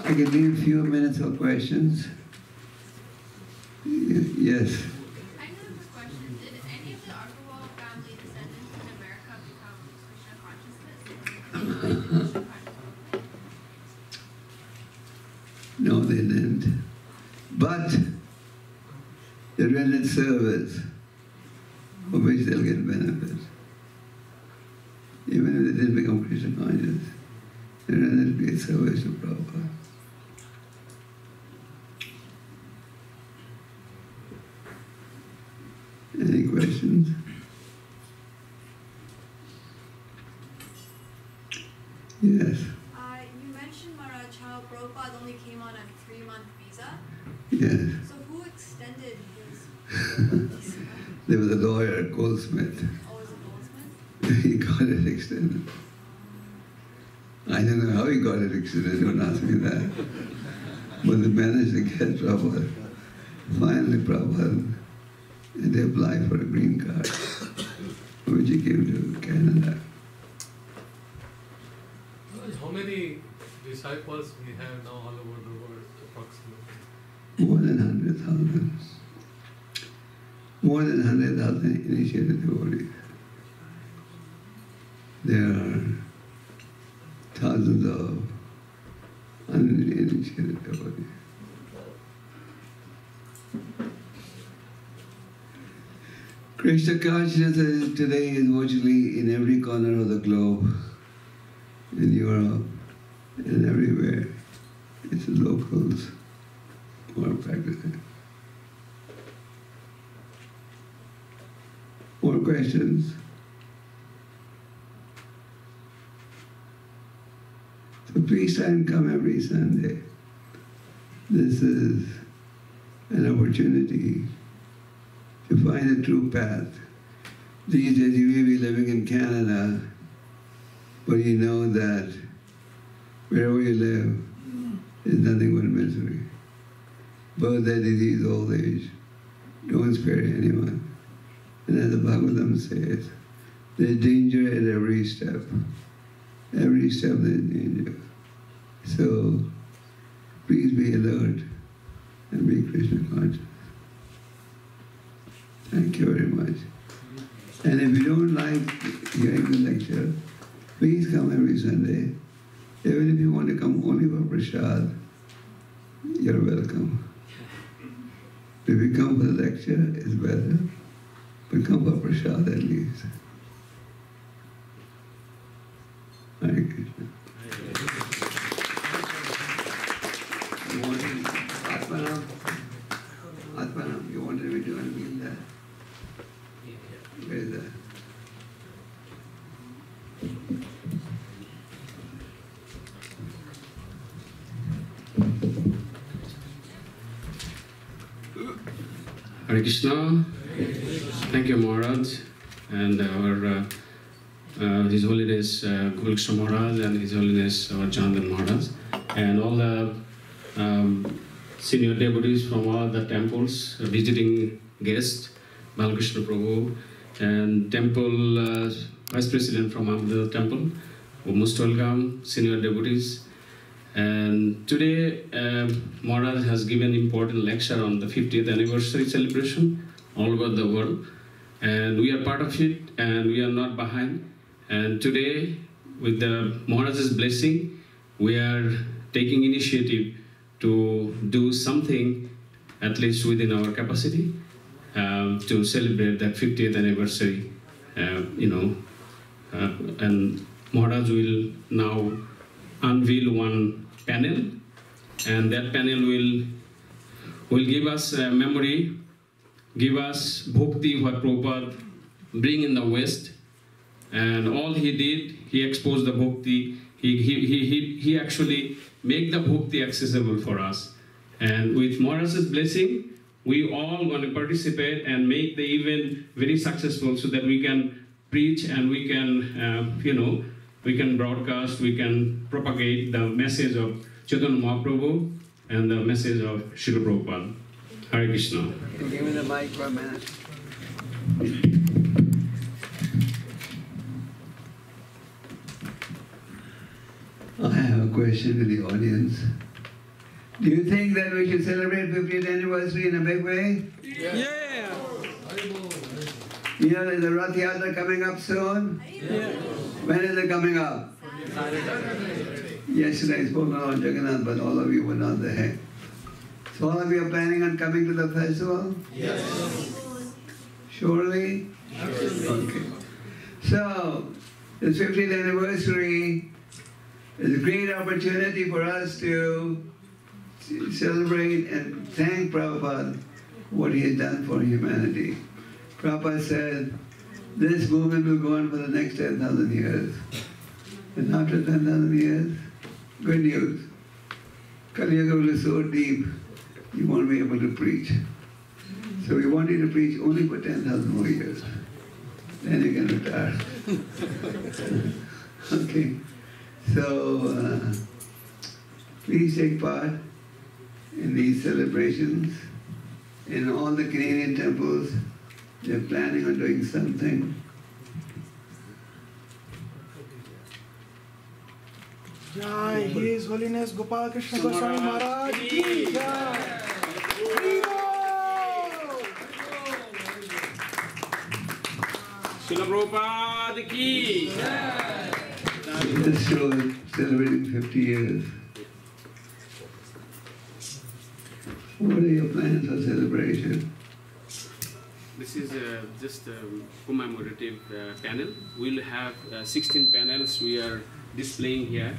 I can leave a few minutes for questions. Yes. I have a question. Did any of the Gopal family descendants in America become Krishna consciousness? No, they didn't. But they rendered service for which they'll get benefit. Even if they didn't become Krishna conscious, they rendered great service to Prabhupada. Any questions? Yes. You mentioned, Maharaj, how Prabhupada only came on a 3-month visa. Yes. So who extended his visa? There was a lawyer, Goldsmith. Oh, was it Goldsmith? He got it extended. I don't know how he got it extended, don't ask me that. But they managed to get Prabhupada. Finally, Prabhupada had to apply for a green card, which he came to Canada. How many disciples we have now all over the world, approximately? More than 100,000. More than 100,000 initiated devotees. There are thousands of uninitiated devotees. Krishna consciousness today is virtually in every corner of the globe, in Europe and everywhere. It's the locals who are practicing. More questions? So please try and come every Sunday. This is an opportunity to find a true path. These days you may be living in Canada, but you know that wherever you live is nothing but misery. Birthday, disease, old age, don't spare anyone. And as the Bhagavatam says, there's danger at every step. Every step there's danger. So please be alert and be Krishna conscious. Thank you very much. And if you don't like hearing the lecture, please come every Sunday. Even if you want to come only for prasad, you're welcome. If you come for the lecture, it's better. But come for prasad at least. Hare Krishna. You wanted Atmanam? Atmanam, you wanted me to unveil that? Where is that? Hare Krishna. Thank you, Maharaj, and our His Holiness Gopal Krishna Maharaj and His Holiness our Chandan Maharaj, and all the senior devotees from all the temples, visiting guests, Balakrishna Prabhu, and temple Vice President from Ahmedabad Temple. Most welcome, senior devotees. And today, Maharaj has given important lecture on the 50th anniversary celebration all over the world. And we are part of it, and we are not behind. And today, with the Maharaj's blessing, we are taking initiative to do something, at least within our capacity, to celebrate that 50th anniversary, and Maharaj will now unveil one panel, and that panel will give us memory, give us bhakti, what Prabhupada bring in the West, and all he did, he exposed the bhakti, he actually make the bhakti accessible for us. And with Maharaj's blessing, we all want to participate and make the event very successful so that we can preach and we can, we can broadcast, we can propagate the message of Chaitanya Mahaprabhu and the message of Srila Prabhupada. Hare Krishna. Give me the mic for a minute. I have a question to the audience. Do you think that we should celebrate 50th anniversary in a big way? Yeah. You know there's a Rath Yatra coming up soon? Yeah. When is it coming up? Yesterday I spoke on Lord Jagannath, but all of you were not there. So all of you are planning on coming to the festival? Yes. Surely? Okay. So, this 50th anniversary is a great opportunity for us to celebrate and thank Prabhupada for what he has done for humanity. Prabhupada said, this movement will go on for the next 10,000 years. And after 10,000 years, good news. Kali Yuga will be so deep, you won't be able to preach. So we want you to preach only for 10,000 more years. Then you can retire. Okay. So, please take part in these celebrations. In all the Canadian temples, they're planning on doing something. Jai, His Holiness Gopal Krishna Goswami Maharaj ki Jai. Srila Prabhupada ki Jai. This show is celebrating 50 years. What are your plans for celebration? This is just a commemorative panel. We'll have 16 panels we are displaying here.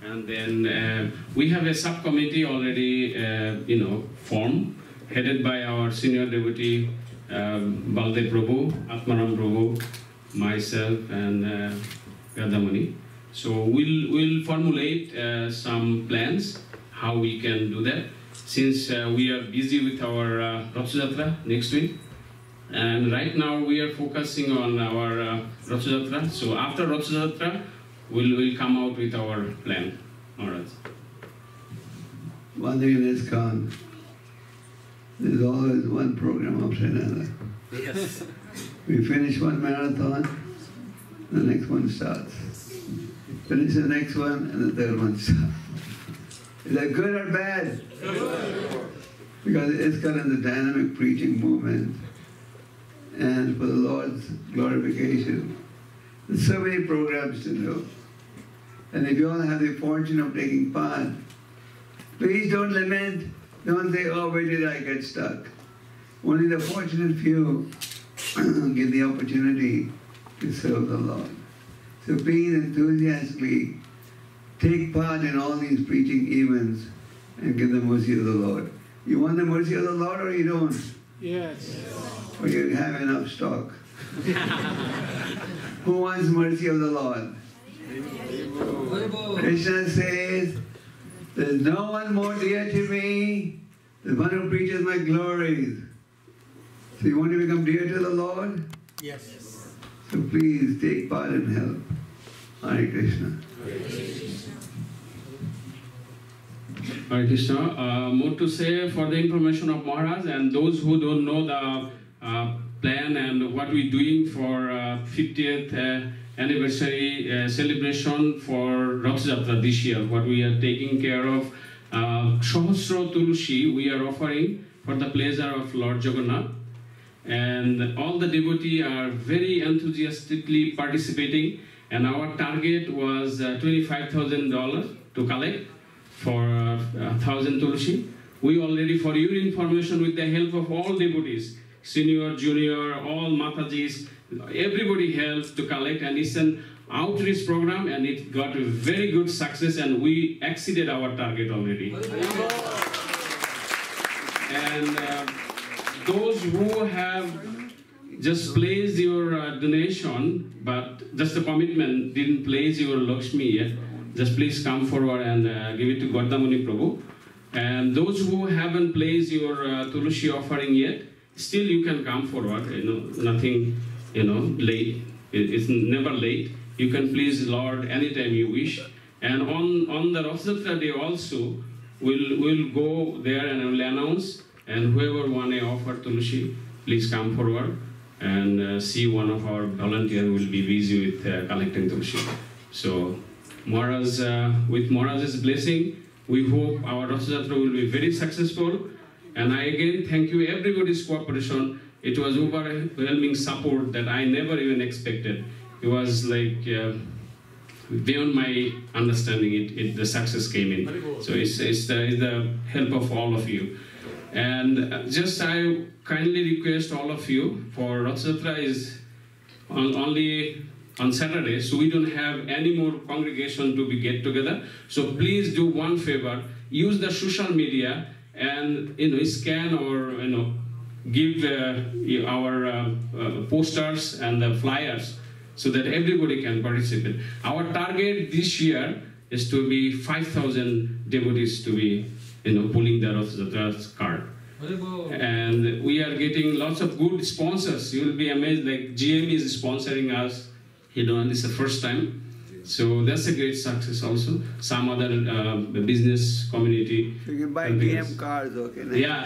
And then we have a subcommittee already, formed, headed by our senior devotee, Baldev Prabhu, Atmaram Prabhu, myself, and Gadamani. So we'll formulate some plans how we can do that. Since we are busy with our Rath Yatra next week, and right now we are focusing on our Rath Yatra. So after Rath Yatra, we'll come out with our plan. All right. One thing in ISKCON, there's always one program after another. Yes. We finish one marathon, the next one starts. Finish the next one, and the third one starts. Is that good or bad? Good. Because ISKCON is a dynamic preaching movement, and for the Lord's glorification. There's so many programs to do. And if you all have the fortune of taking part, please don't lament, don't say, oh, where did I get stuck? Only the fortunate few get the opportunity to serve the Lord. So please enthusiastically take part in all these preaching events and give the mercy of the Lord. You want the mercy of the Lord or you don't? Yes. Or you have enough stock? Who wants mercy of the Lord? Krishna says, there's no one more dear to me than one who preaches my glories. So you want to become dear to the Lord? Yes. So please take part and help. Hare Krishna. Hare Krishna. More to say for the information of Maharaj, and those who don't know the plan and what we're doing for 50th anniversary celebration for Rath Jatra this year. What we are taking care of, Sahasra Tulushi, we are offering for the pleasure of Lord Jagannath. And all the devotees are very enthusiastically participating. And our target was $25,000 to collect for 1,000 Tulushi. We already, for your information, with the help of all devotees, senior, junior, all Matajis, everybody helped to collect, and it's an outreach program, and it got a very good success, and we exceeded our target already. And those who have just placed your donation, but just a commitment, didn't place your Lakshmi yet, just please come forward and give it to Gordamuni Prabhu. And those who haven't placed your Tulushi offering yet, still you can come forward. Nothing, late. It's never late. You can please Lord anytime you wish. And on the Rath Jatra day also, we'll go there and we'll announce. And whoever want to offer Tulushi, please come forward and see one of our volunteers will be busy with collecting Tulushi. So, Maharaj, with Maharaj's blessing, we hope our Rath Jatra will be very successful. And I again thank you everybody's cooperation. It was overwhelming support that I never even expected. It was like beyond my understanding. The success came in. So it's the help of all of you. And just I kindly request all of you, for Rath Jatra is only on Saturday, so we don't have any more congregation to be get together. So please do one favor, use the social media and scan or give our posters and the flyers so that everybody can participate. Our target this year is to be 5,000 devotees to be pulling the Rath Jatra card. And we are getting lots of good sponsors. You will be amazed, like GM is sponsoring us. And it's the first time. So that's a great success also. Some other business community. So you can buy GM cars, okay? Yeah.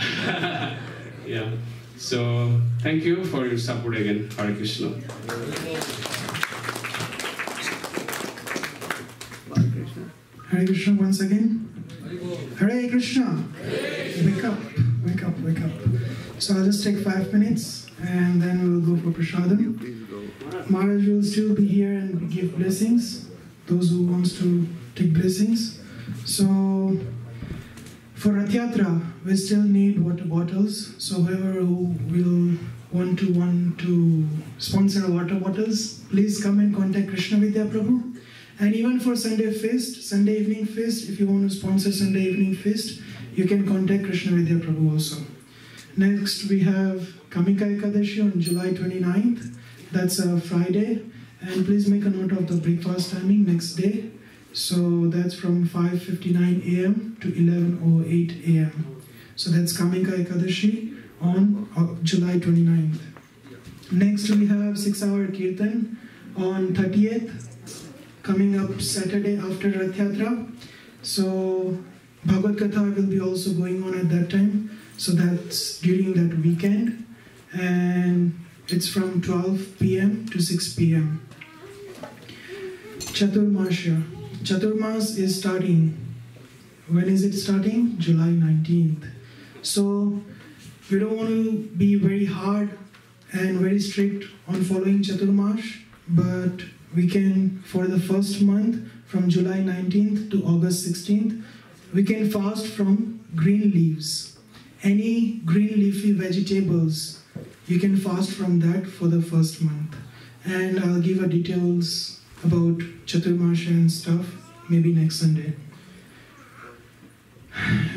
Yeah. So thank you for your support again. Hare Krishna. Hare Krishna once again. Hare Krishna. Wake up, wake up, wake up. So I'll just take 5 minutes and then we'll go for prasadam. Maharaj will still be here and give blessings, those who wants to take blessings. So for Rath Yatra, we still need water bottles. So whoever who will want to sponsor water bottles, please come and contact Krishna Vidya Prabhu. And even for Sunday feast, Sunday evening feast, if you want to sponsor Sunday evening feast, you can contact Krishna Vidya Prabhu also. Next we have Kamika Ekadashi on July 29th. That's a Friday. And please make a note of the breakfast timing next day. So that's from 5:59 a.m. to 11:08 a.m. So that's Kamika Ekadashi on July 29th. Next we have 6-hour Kirtan on 30th. Coming up Saturday after Rath Yatra. So Bhagavad Katha will be also going on at that time. So that's during that weekend. And it's from 12 p.m. to 6 p.m. Chaturmasya. Chaturmas is starting. When is it starting? July 19th. So we don't want to be very hard and very strict on following Chaturmas, but we can, for the first month, from July 19th to August 16th, we can fast from green leaves. Any green leafy vegetables, you can fast from that for the first month. And I'll give details about Chaturmasya and stuff, maybe next Sunday.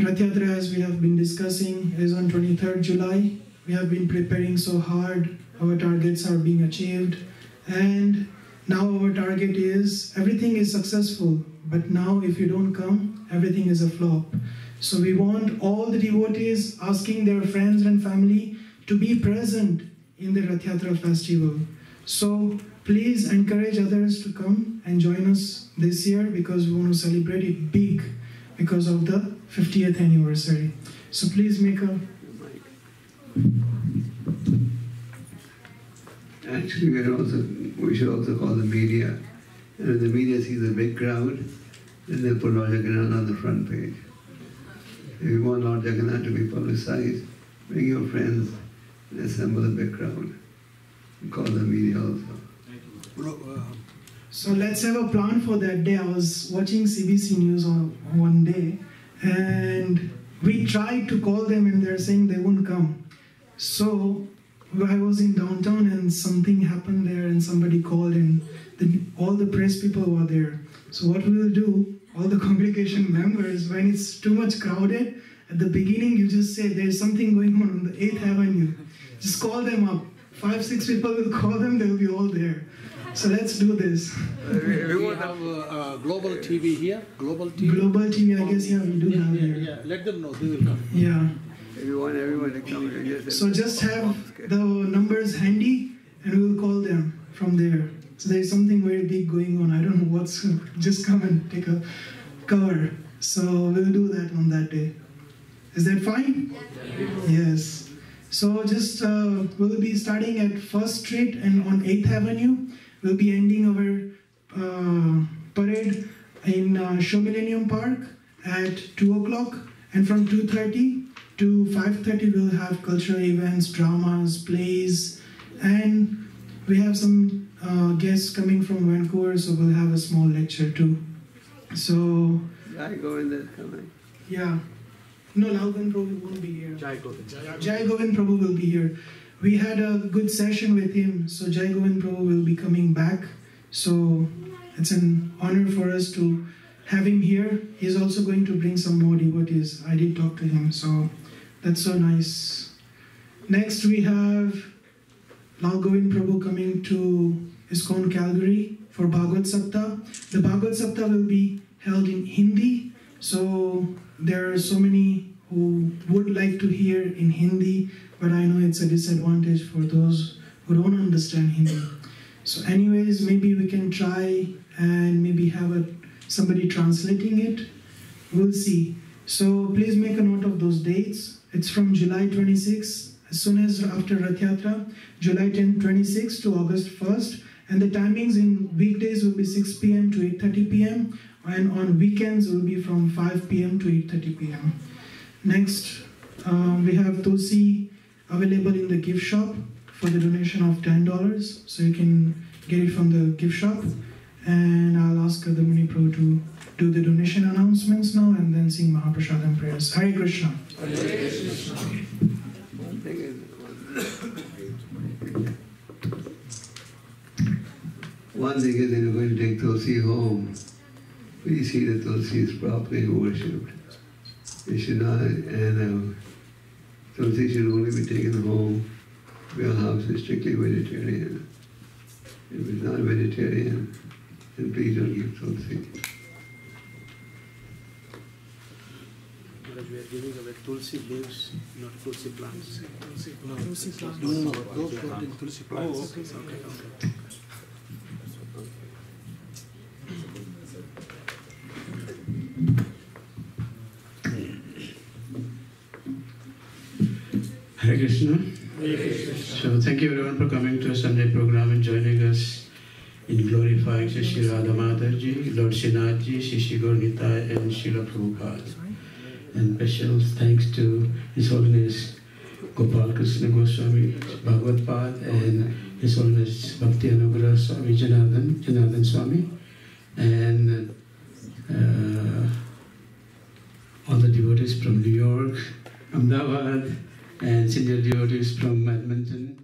Rath Yatra, as we have been discussing, is on 23rd July. We have been preparing so hard, our targets are being achieved, and now our target is, everything is successful, but now if you don't come, everything is a flop. So we want all the devotees asking their friends and family to be present in the Rath Yatra festival. So please encourage others to come and join us this year, because we want to celebrate it big because of the 50th anniversary. So please make a... Actually, we should also call the media. And when the media sees a big crowd, then they'll put Lord Jagannath on the front page. If you want Lord Jagannath to be publicized, bring your friends and assemble a big crowd. And call the media also. So let's have a plan for that day. I was watching CBC News on one day, and we tried to call them and they're saying they won't come. So I was in downtown and something happened there and somebody called and all the press people were there. So what we will do, all the congregation members, when it's too much crowded, at the beginning you just say there's something going on the 8th Avenue. Just call them up. 5, 6 people will call them, they'll be all there. So let's do this. We have global TV here. Global TV. Global TV, I guess, yeah, we do have here. Yeah, let them know, they will come. Yeah. If you want everyone to come, So just have the numbers handy and we'll call them from there. So there's something very big going on. I don't know what's, just come and take a cover. So we'll do that on that day. Is that fine? Yes. So just, we'll be starting at 1st Street and on 8th Avenue. We'll be ending our parade in Show Millennium Park at 2 o'clock. And from 2:30 to 5:30 we'll have cultural events, dramas, plays, and we have some guests coming from Vancouver, so we'll have a small lecture too. So Jai Govinda is coming. yeah, no, Lalgan Prabhu won't be here. Jai Govind Prabhu will be here. We had a good session with him, so Jai Govind Prabhu will be coming back. So it's an honor for us to have him here. He's also going to bring some more devotees. I did talk to him, so that's so nice. Next we have Lal Govind Prabhu coming to ISKCON Calgary for Bhagavad Sapta. The Bhagavad Sapta will be held in Hindi, so there are so many who would like to hear in Hindi, but I know it's a disadvantage for those who don't understand Hindi. So anyways, maybe we can try and maybe have somebody translating it. We'll see. So please make a note of those dates. It's from July 26, as soon as after Rath Yatra, July 26 to August 1st. And the timings in weekdays will be 6 p.m. to 8:30 p.m. and on weekends will be from 5 p.m. to 8:30 p.m. Next, we have Tulsi available in the gift shop for the donation of $10. So you can get it from the gift shop. And I'll ask the Muni Prabhu to do the donation announcements now and then sing Mahaprasadam prayers. Hare Krishna. Hare Krishna. One thing is that you're going to take Tulsi home. Please see that Tulsi is properly worshipped. You should not, and Tulsi should only be taken home. Your house is strictly vegetarian. If it's not vegetarian, then please don't give Tulsi. Because we are giving away Tulsi leaves, not Tulsi plants. Tulsi plants. No, those floating Tulsi plants. Oh, okay. Hare Krishna. So thank you everyone for coming to a Sunday program and joining us in glorifying Shri Radha Mataji, Lord Srinathji, Shri Gaur Nitai and Srila Prabhupada. And special thanks to His Holiness Gopal Krishna Goswami Bhagavad Pad and His Holiness Bhakti Anugrah Swami Janardhan Swami, and all the devotees from New York, Ahmedabad, and senior devotees from Edmonton.